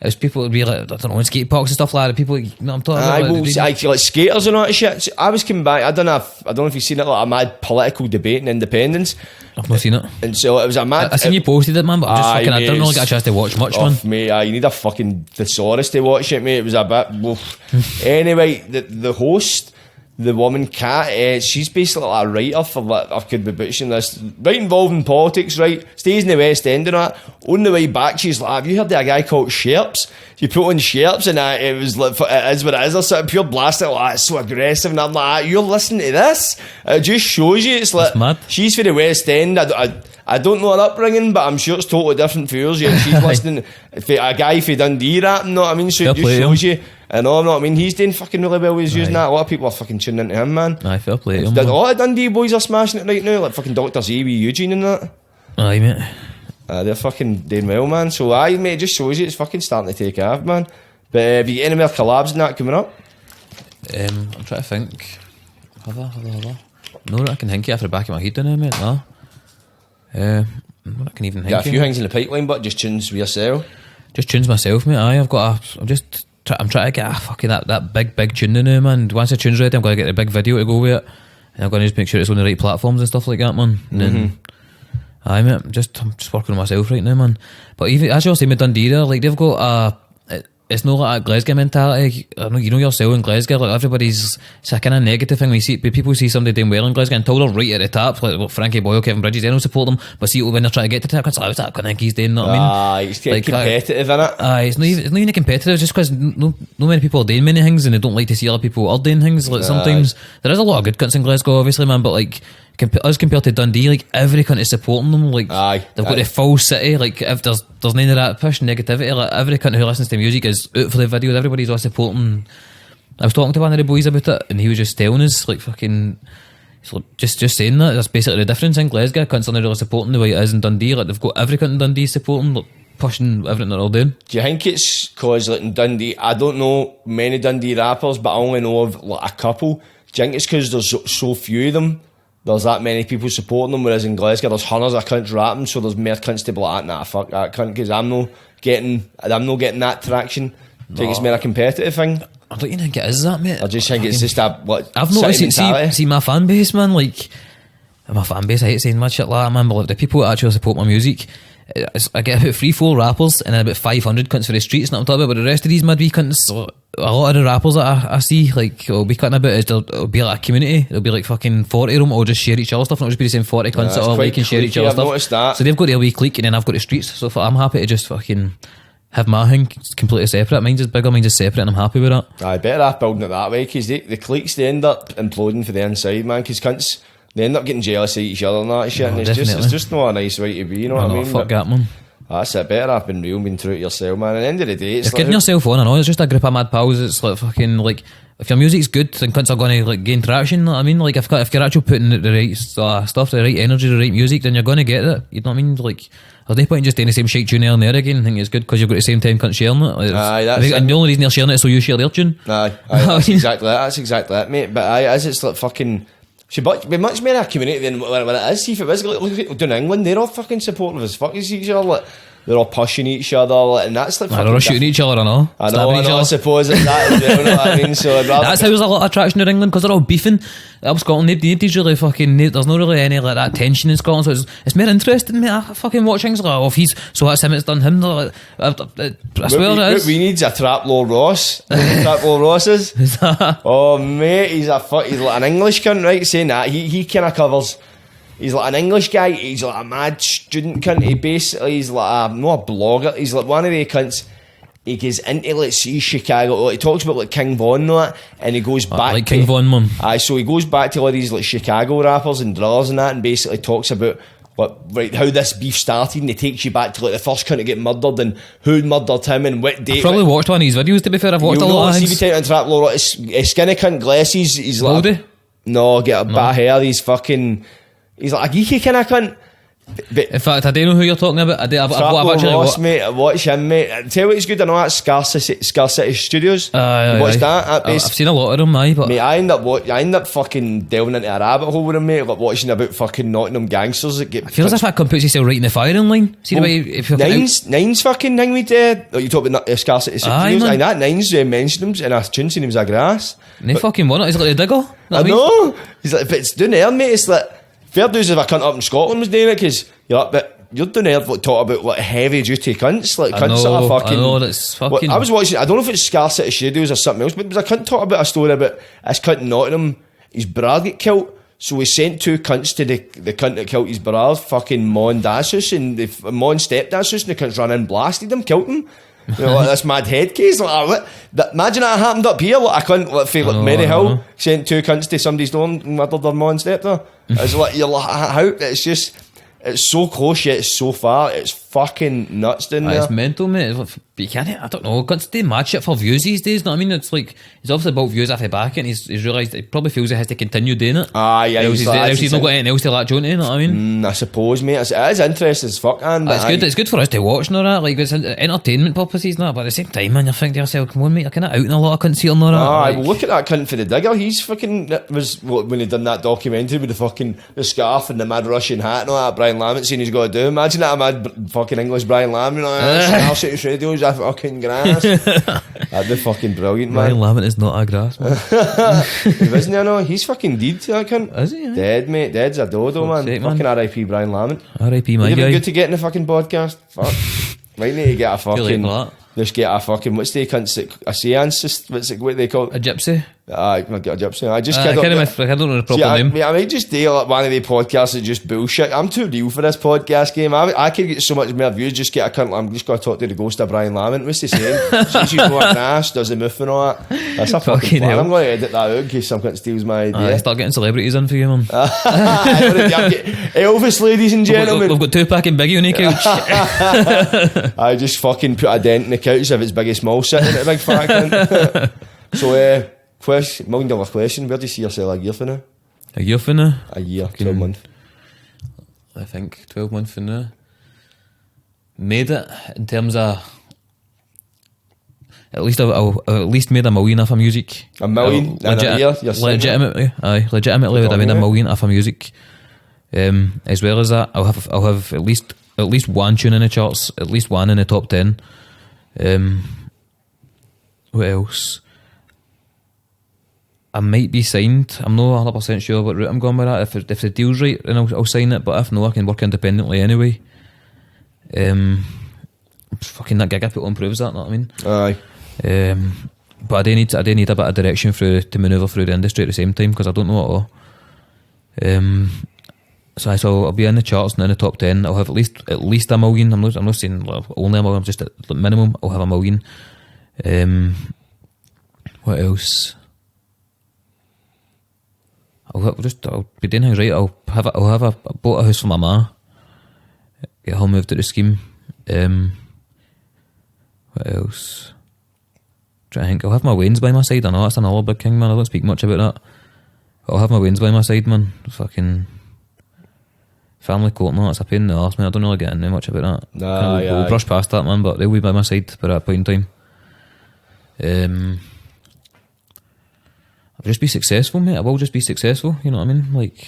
As people would be like, I don't know, in skate parks and stuff like that. People, you know what I'm talking about? Like skaters and all that shit. I was coming back. I don't know if you've seen it, like a mad political debate in Independence. I've not seen it. And so it was a mad. I seen you posted it, man, but I didn't really get a chance to watch much, man. Mate, you need a fucking thesaurus to watch it, mate. It was a bit. Anyway, the host, the woman Kat, she's basically like a writer for like, I could be butchering this, right involved in politics, right, stays in the West End and that. On the way back she's like, have you heard of a guy called Sherps? She put on Sherps and it was like, it is what it is. There's sort of pure blasting, like, it's so aggressive, and I'm like, you're listening to this? It just shows you, it's like, mad. She's for the West End. I don't know her upbringing, but I'm sure it's totally different for yours. Yeah, she's listening for a guy for Dundee rap, you know what I mean? So it just shows you. I know what I mean. He's doing fucking really well with using that. A lot of people are fucking tuning into him, man. Aye, fair play to him. A lot of Dundee boys are smashing it right now, like fucking Dr. Z with Eugene and that. Aye, mate. They're fucking doing well, man. So aye, mate, it just shows you it's fucking starting to take off, man. But have you got any more collabs and that coming up? I'm trying to think. Have I? No, I can think of it off the back of my head now, mate. No. I can even think. Got a few things in the pipeline, but just tunes with yourself. Just tunes myself, mate. Aye, I'm trying to get a fucking that big tune now, man. Once the tune's ready, I'm going to get a big video to go with it, and I'm going to just make sure it's on the right platforms and stuff like that, man. And then, aye, mate. I'm just working on myself right now, man. But even as you're saying with Dundee, like they've got it's not like that Glasgow mentality. I know, you know yourself in Glasgow, like everybody's, it's a kind of negative thing. People see somebody doing well in Glasgow until they're right at the top, like Frankie Boyle, Kevin Bridges, they don't support them, but see when they're trying to get to the top, it's like, what's that think he's doing, you know what I mean? It's getting competitive, innit? It's not even competitive, just because no many people are doing many things and they don't like to see other people are doing things. Like sometimes, there is a lot of good cunts in Glasgow, obviously, man, but like, us compared to Dundee, like every cunt is supporting them, like they've got the full city, like if there's none of that push negativity, like every cunt who listens to music is out for the videos, everybody's all supporting. I was talking to one of the boys about it and he was just telling us, like fucking, just saying that that's basically the difference in Glasgow. Cunts are not really supporting the way it is in Dundee, like they've got every cunt in Dundee supporting, like pushing everything they're all doing. Do you think it's cause like in Dundee, I don't know many Dundee rappers, but I only know of like a couple. Do you think it's cause there's so few of them, there's that many people supporting them, whereas in Glasgow there's hundreds of cunts rapping, so there's more cunts to be like, nah, fuck that cunt, because I'm not getting that traction. Do you think it's more a competitive thing? I don't even think it is that, mate. I just think it's just a, what, I've noticed, see my fan base, man, like, my fan base, I hate saying much shit like that, man, but like, the people that actually support my music, I get about 3-4 rappers and then about 500 cunts for the streets, and I'm talking about, but the rest of these mid-wee cunts, a lot of the rappers that I see, like, it'll be cutting about is it'll be like a community, it'll be like fucking 40 of them, or just share each other stuff, and it'll just be the same 40 cunts that all like and share each other stuff. So they've got their wee clique, and then I've got the streets, so I'm happy to just fucking have my thing completely separate. Mine's just bigger, mine's just separate, and I'm happy with that. I better off building it that way, because the cliques, they end up imploding for the inside, man, because cunts, they end up getting jealous of each other and that shit, and it's just not a nice way to be, you know what I mean? Fuck that, man. That's it, better off being real, being true to yourself, man. At the end of the day, it's like getting yourself on, I know, it's just a group of mad pals. It's like fucking, like, if your music's good, then cunts are going to like gain traction, you know what I mean? Like, if you're actually putting the right stuff, the right energy, the right music, then you're going to get it, you know what I mean? Like, there's no point in just doing the same shit tune there and there again and think it's good because you've got the same time cunts sharing it. Like, and the only reason they're sharing it is so you share their tune. That's exactly it, mate. But as it's like fucking, should be much more a community than when it is. See, if it was like, look at doing England, they're all fucking supportive as fuck as each other, like, they're all pushing each other, like, and that's like they're all shooting each other, I know. I suppose it's that as well, you know what I mean? So that's how there's a lot of attraction in England, because they're all beefing. Up Scotland, nobody's really fucking, there's not really any like that tension in Scotland, so it's more interesting, mate. I fucking watch things like, oh, if he's, so that's him, it's done him. Like, I swear it is. What we need is a Traplow Ross. Traplow Ross is? Oh, mate, he's like an English cunt, right? Saying that, he kind of covers. He's like an English guy, he's like a mad student cunt, he's like not a blogger, he's like one of the cunts, he goes into, let's see, Chicago, he talks about like King Von and that, and he goes back like to King Von, man. So he goes back to all these like Chicago rappers and drillers and that, and basically talks about how this beef started, and he takes you back to like the first cunt to get murdered and who murdered him and what date. I've probably watched one of his videos, to be fair. I've watched a lot of things. See, skinny cunt, glasses, he's like Baldy? No, get a bit of hair, he's like a geeky kind of cunt. But in fact, I don't know who you're talking about. I've actually watched, mate. I watch him, mate. I tell you what, he's good. I know that's Scar City Studios. Watch that. I've seen a lot of them, but mate, I end up fucking delving into a rabbit hole with him, mate. Like watching about fucking Nottingham gangsters that get. I feel as if that puts yourself right in the firing line. See the way if Nine's fucking thing with you talk about Scar City Studios. And that Nine's mentioned him in a tune saying he was a grass. And they fucking won it. He's like a digger. I know. He's like, but it's doing there, mate. It's like. Fair dues if a cunt up in Scotland was doing it, because you're like, but you're doing it, like, talk about like heavy duty cunts, like cunts that are fucking. I know, that's fucking. I was watching, I don't know if it's Scar City Studios or something else, but there was a cunt talk about a story about this cunt in Nottingham, his bra get killed, so he sent 2 cunts to the cunt that killed his bra, fucking Mon Dad's house, and the Mon stepdad's house, and the cunts ran in and blasted him, killed him. You know, like this mad head case. Like, imagine that happened up here. Like, I couldn't feel like Mary Hill sent 2 cunts to somebody's door and murdered their mom and stepdad. It's like, you're like, how? It's just, it's so close yet it's so far. It's fucking nuts down there. It's mental, mate. But you can't, I don't know, cunts do mad shit for views these days. You know what I mean? It's like, he's obviously about views off the back, and he's realised he probably feels he has to continue doing it. Yeah. He's not got anything else to latch on to, you know what I mean? I suppose, mate. It is interesting as fuck, man. It's good for us to watch and all that. Like, it's entertainment purposes and that, but at the same time, man, you think to yourself, come on, mate, you're kind of out in a lot of cunts here and all that. Well, look at that cunt for the digger. He's fucking, when he done that documentary with the scarf and the mad Russian hat and all that, Brian Lamont saying he's got to do. Imagine that a mad fucking English Brian Lamont, you know, City Radio's a fucking grass. That'd be fucking brilliant, man. Brian Lamont is not a grass, man. He wasn't, you know, he's fucking dead, that cunt. Is he? Yeah? Dead, mate. Dead's a dodo, man. Sake, fucking R.I.P. Brian Lamont. R.I.P. my guy. Good to get in the fucking podcast. Fuck. Might need to get a fucking. Just get a fucking, what's they cunts, a seance, what they call it? A gypsy? I get a gypsy. I just I don't know the proper name. I might just do like one of the podcasts that just bullshit. I'm too real for this podcast game. I could get so much more views. Just get a cunt. I'm just going to talk to the ghost of Brian Lamont. What's he saying? She's going ass, does the move and all that. That's a fucking plan. I'm going to edit that out in case some cunt steals my idea. Start getting celebrities in for you, man. Elvis, ladies and gentlemen. We've got Tupac and Biggie on the couch. I just fucking put a dent in the couch if it's big or small sitting at a big fat cunt. So, $1,000,000 question. Where do you see yourself a year from now? A year from now? A year, 12 months. I think 12 months from now. Made it in terms of at least at least made $1 million off of music. $1 million in a year? Legitimately, legitimately would have made $1 million off of music. As well as that, I'll have at least one tune in the charts, at least one in the top 10. What else? I might be signed. I'm not 100% sure what route I'm going with that. If the deal's right, then I'll sign it. But if no, I can work independently anyway. Fucking that gig I put on proves that. Know what I mean? Aye. But I do need a bit of direction to manoeuvre through the industry at the same time because I don't know at all. So I'll be in the charts and in the top 10. I'll have at least $1 million. I'm not saying only $1 million. Just at the minimum, I'll have $1 million. What else? I'll be doing things right. I'll have bought a house for my ma. Get her moved to the scheme. What else? Trying to think. I'll have my Waynes by my side. I know that's another big thing, man. I don't speak much about that. But I'll have my Waynes by my side, man. Fucking family court, no, it's a pain in the arse, man. I don't really get into much about that. We'll brush past that, man. But they'll be by my side by that point in time. I'll just be successful, mate. I will just be successful. You know what I mean? Like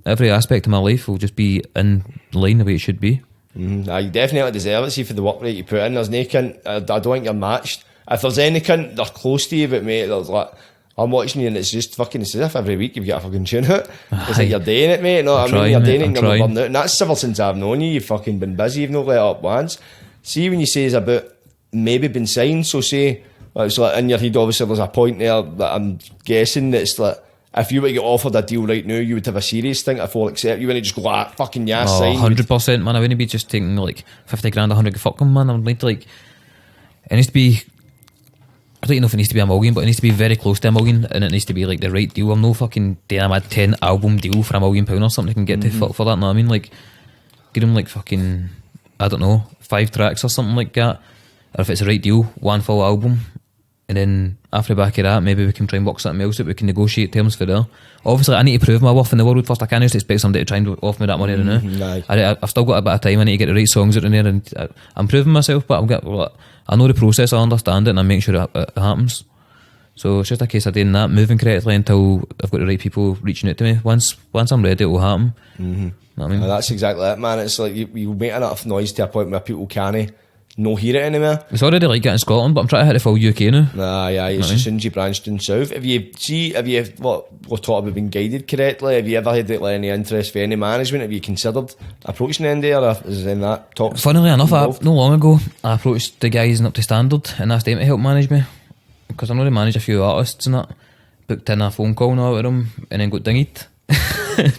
every aspect of my life will just be in line the way it should be. You definitely deserve it. See, for the work rate you put in, there's no cunt. I don't think you're matched. If there's any cunt, they're close to you, but mate, there's like I'm watching you and it's just fucking. It's as if every week you've got a fucking tune out. It's like you're doing it, mate. No, I mean you're doing it. And you're burning out. And that's ever since I've known you. You've fucking been busy. You've not let up once. See, when you say it's about maybe been signed, so say. It's like in your head, obviously, there's a point there that I'm guessing that it's like if you were to get offered a deal right now, you would have a serious thing to full accept. You wouldn't just go like fucking yes, sign. 100%, man. I wouldn't be just taking like 50 grand, 100. Fuck them, man. I would need to like. It needs to be. I don't know if it needs to be $1 million, but it needs to be very close to $1 million, and it needs to be like the right deal. I'm no fucking doing a 10 album deal for $1 million or something. I can get to fuck for that. Know what I mean? Like, give them like fucking, I don't know, 5 tracks or something like that. Or if it's a right deal, 1 full album. And then after the back of that, maybe we can try and work something else that we can negotiate terms for there. Obviously, I need to prove my worth in the world first. I can't just expect somebody to try and offer me that money right now. I've still got a bit of time. I need to get the right songs out in there, and I'm proving myself. But I know the process. I understand it, and I make sure it happens. So it's just a case of doing that, moving correctly until I've got the right people reaching out to me. Once I'm ready, it will happen. Know what I mean? That's exactly it, man. It's like you make enough noise to a point where people can't. No hear it anymore. It's already like getting Scotland, but I'm trying to hit the full UK now. It's as soon as you branched in south. Have you we're talking about being guided correctly? Have you ever had like, any interest for any management? Have you considered approaching ND or is in that talk? Funnily enough, not long ago, I approached the guys in Up to Standard and asked them to help manage me because I know they manage a few artists and that. Booked in a phone call now with them and then got dinged.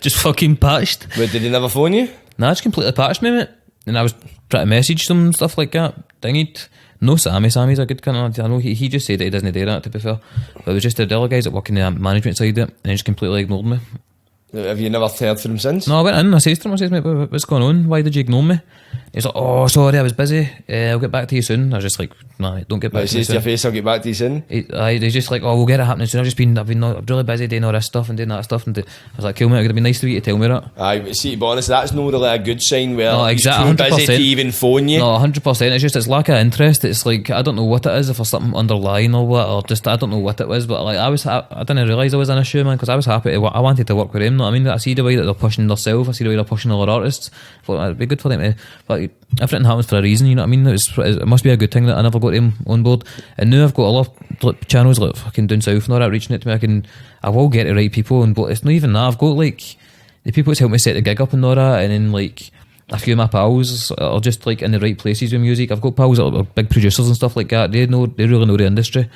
Just fucking patched. Wait, did they never phone you? Nah, just completely patched me, mate. And I was trying to message them and stuff like that. Dinged. No Sammy's a good kind of. I know he just said that he doesn't do that, to be fair. But it was just the other guys that work in the management side of it, and he just completely ignored me. Have you never heard from him since? No, I went in and I said to him, mate, what's going on? Why did you ignore me? He's like, oh, sorry, I was busy. I'll get back to you soon. I was just like, nah, don't get back to me soon. He says to your face, I'll get back to you soon. He's just like, oh, we'll get it happening soon. I've been really busy doing all this stuff and doing that stuff. And I was like, cool, mate, it would have been nice of you to tell me that. Aye, see, to be honest, that's not really a good sign where he's too 100%. Busy to even phone you. No, 100%. It's just, it's lack of interest. It's like, I don't know what it is, if there's something underlying or what, or just, I don't know what it was. But like, I didn't realise I was an issue, man, because I was happy I wanted to work with him. Know what I mean? I see the way that they're pushing themselves. I see the way they're pushing other artists. I thought it'd be good for them to, but everything happens for a reason, you know what I mean? It must be a good thing that I never got him on board. And now I've got a lot of channels like fucking down south and all that reaching out to me. I will get the right people on board. It's not even that. I've got like the people that's helped me set the gig up and all that, and then like a few of my pals are just like in the right places with music. I've got pals that are big producers and stuff like that. They really know the industry.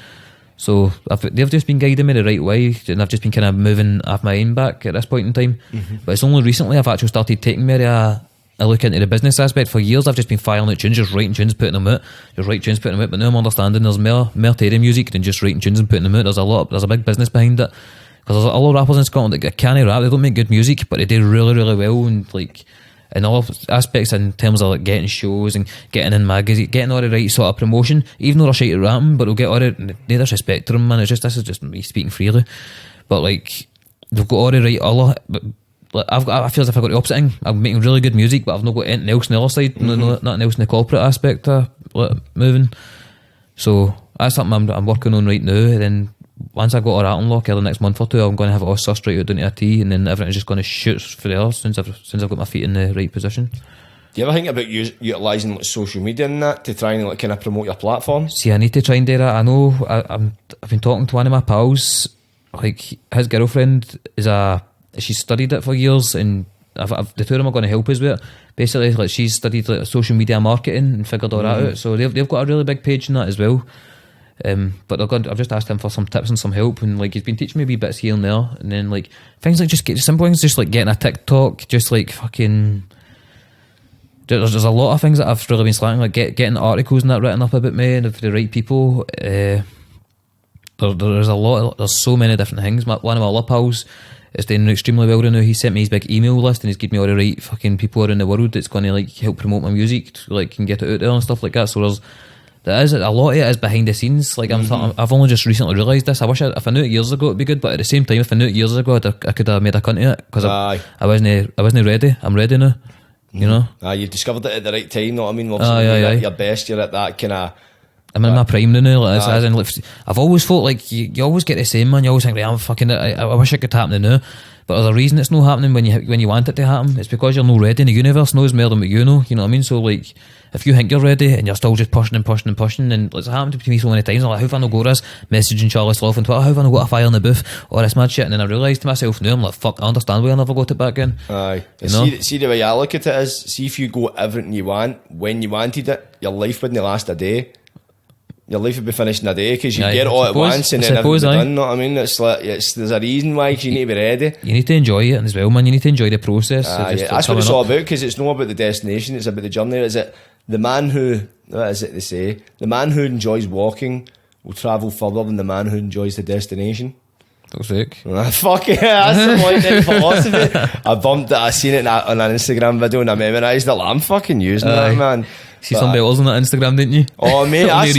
So they've just been guiding me the right way, and I've just been kind of moving off my own back at this point in time. But it's only recently I've actually started taking me a look into the business aspect. For years I've just been filing out tunes, just writing tunes, putting them out, just write tunes, putting them out. But now I'm understanding there's more to the music than just writing tunes and putting them out. There's a big business behind it. Because there's a lot of rappers in Scotland that can't rap, they don't make good music, but they do really, really well, and like in all aspects in terms of like getting shows and getting in magazines, getting all the right sort of promotion, even though they're shite at rapping, but they'll get all the disrespect to them, man. This is just me speaking freely. But like they've got all the right like, I feel as if I've got the opposite thing. I'm making really good music, but I've not got anything else on the other side, nothing else in the corporate aspect of like, moving. So that's something I'm working on right now, and then once I got all that unlocked the next month or two, I'm going to have it all sussed right out down to a T, and then everything's just going to shoot for there as soon as I've got my feet in the right position. Do you ever think about utilising like social media and that to try and like kind of promote your platform? See, I need to try and do that. I know I've been talking to one of my pals, like his girlfriend she's studied it for years, and the two of them are going to help us with it. Basically, like she's studied like social media marketing and figured all that out, so they've got a really big page in that as well. But I've just asked him for some tips and some help, and like he's been teaching me wee bits here and there, and then like things like just simple things, just like getting a TikTok, just like fucking. There's a lot of things that I've really been slacking, like getting articles and that written up about me and for the right people. There's a lot. There's so many different things. One of my other pals is doing extremely well right now. He sent me his big email list, and he's given me all the right fucking people around the world that's going to like help promote my music, like and get it out there and stuff like that. So there's a lot of it is behind the scenes. Like I've only just recently realised this. I wish if I knew it years ago it'd be good, but at the same time, if I knew it years ago, I could have made a cunt of it because I wasn't ready. I'm ready now. You know. You discovered it at the right time. Know what I mean? Obviously, you're at your best. You're at that kind of. I'm in my prime now. Like, as in, like, I've always thought like you always get the same, man. You always think, right, I'm fucking. I wish it could happen now. But there's a reason it's not happening when you want it to happen. It's because you're not ready, and the universe knows more than what you know. You know what I mean? So like, if you think you're ready and you're still just pushing, and it's happened to me so many times. I'm like, how have I not got this? Messaging Charlie Sloth on Twitter, how have I not got a fire in the booth? All this mad shit, and then I realised to myself now, I'm like, fuck, I understand why I never got it back in. Aye, see the way I look at it is, see if you go everything you want when you wanted it, your life wouldn't last a day. Your life would be finished in a day because you get it all at once and then everything's done. You know what I mean? It's like there's a reason why you need to be ready. You need to enjoy it as well, man. You need to enjoy the process. That's what it's all about, because it's not about the destination, it's about the journey. Is it the man who? What is it they say? The man who enjoys walking will travel further than the man who enjoys the destination. Fuck's sake. Fuck yeah, that's the point in philosophy. I bumped it, I seen it on an Instagram video and I memorised it. Like, I'm fucking using that, man. See somebody else on that Instagram, didn't you? Oh, mate, aye,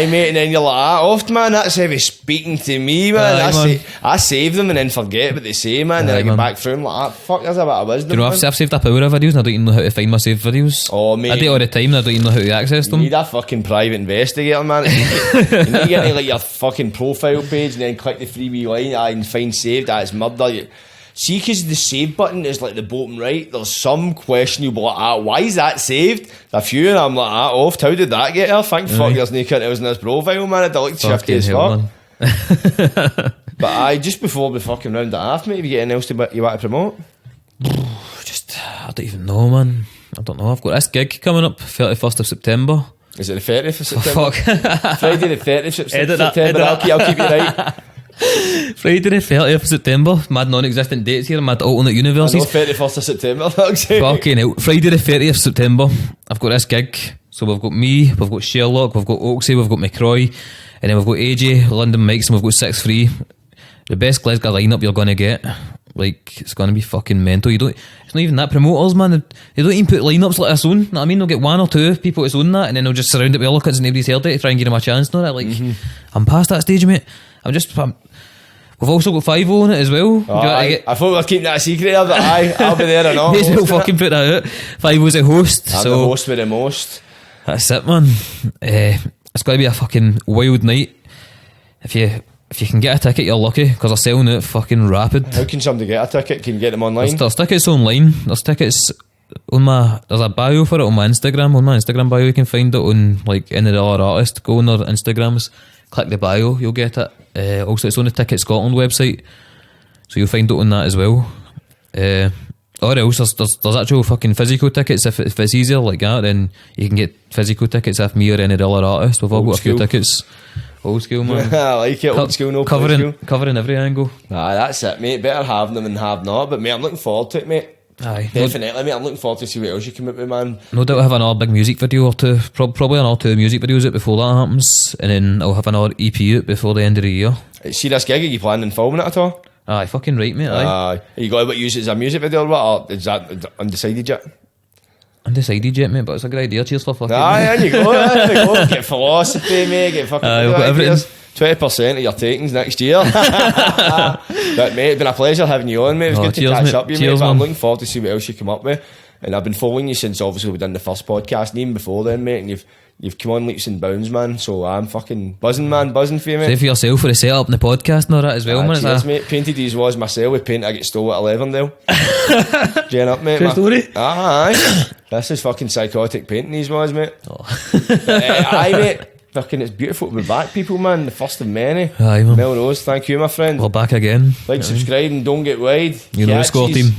mate, and then you're like, oft, man, that's heavy speaking to me, man. I save them and then forget what they say, man. Then I get back through them like, fuck, that's a bit of wisdom. Do you know, I've saved a power of videos and I don't even know how to find my saved videos. Oh, mate. I do it all the time and I don't even know how to access them. You need a fucking private investigator, man. You need to get to like your fucking profile page and then click the freebie line and find saved. That's murder. See, because the save button is like the bottom right, there's some question you'll be like, why is that saved? A few, and I'm like, oft, how did that get here? Thank fuck there's no cunt else in this profile, man. I'd like to shift as fuck. But just before we fucking round it off, mate, have you got anything else you want to promote? I don't even know, man. I don't know. I've got this gig coming up, 31st of September. Is it the 30th of September? Oh, fuck. Friday the 30th of September. I'll keep you right. Friday the 30th of September. Mad non-existent dates here. Mad alternate universes. I know, 31st of September. Fucking hell. Friday the 30th of September, I've got this gig. So we've got me, we've got Sherlock, we've got Oaksy, we've got McCroy, and then we've got AJ, London Mikes, and we've got 6-3. The best Glasgow lineup you're going to get. Like, it's going to be fucking mental. It's not even that promoters, man. They don't even put lineups like this on. You know what I mean? They'll get one or two people that's on that, and then they'll just surround it with other kids and nobody's heard it to try and give them a chance. Know that? Like, I'm past that stage, mate. We've also got 5 on it as well. I thought we were keeping that a secret there, but I'll be there or not. May as well fucking put that out. 5 was a host. I'm the host with the most. That's it, man. It's going to be a fucking wild night. If you can get a ticket, you're lucky, because they're selling it fucking rapid. How can somebody get a ticket? Can you get them online? There's tickets online. There's tickets on there's a bio for it on my Instagram. On my Instagram bio, you can find it on like any of the other artists. Go on their Instagrams, click the bio, you'll get it. Also, it's on the Ticket Scotland website, so you'll find it on that as well. Or else there's actual fucking physical tickets. If it's easier like that, then you can get physical tickets if me or any other artist. We've all got a few tickets. Old school, man. I like it, old school, no covering every angle. That's it, mate. Better having them than have not. But mate, I'm looking forward to it, mate. Aye, definitely, mate. I'm looking forward to see what else you come up with, man. No doubt I'll have another big music video or two, probably another 2 music videos out before that happens, and then I'll have another EP out before the end of the year. See this gig, are you planning on filming it at all? Aye, fucking right, mate. Aye. You got to use it as a music video or what, or is that undecided yet? Undecided yet, mate, but it's a good idea. Cheers for fucking. Aye, there you go, there you go. Get philosophy, mate, get fucking. Aye, we've got everything. 20% of your takings next year. But mate, it's been a pleasure having you on, mate. It was good to catch up with you, mate. But I'm looking forward to see what else you come up with. And I've been following you since obviously we done the first podcast, and even before then, mate. And you've come on leaps and bounds, man. So I'm fucking buzzing, man, buzzing for you, mate. Say for yourself for the setup and the podcast and all that as well, man. Cheers, mate. Painted these was myself with paint I get stole at Leverdale. Jane up, mate. True story. Aye. This is fucking psychotic painting these was, mate. Oh. But, aye, mate. Fucking, it's beautiful to be back, people, man. The first of many. Aye, man. Melroze, thank you, my friend. We're back again. Like, subscribe, and don't get wide. You know, score team.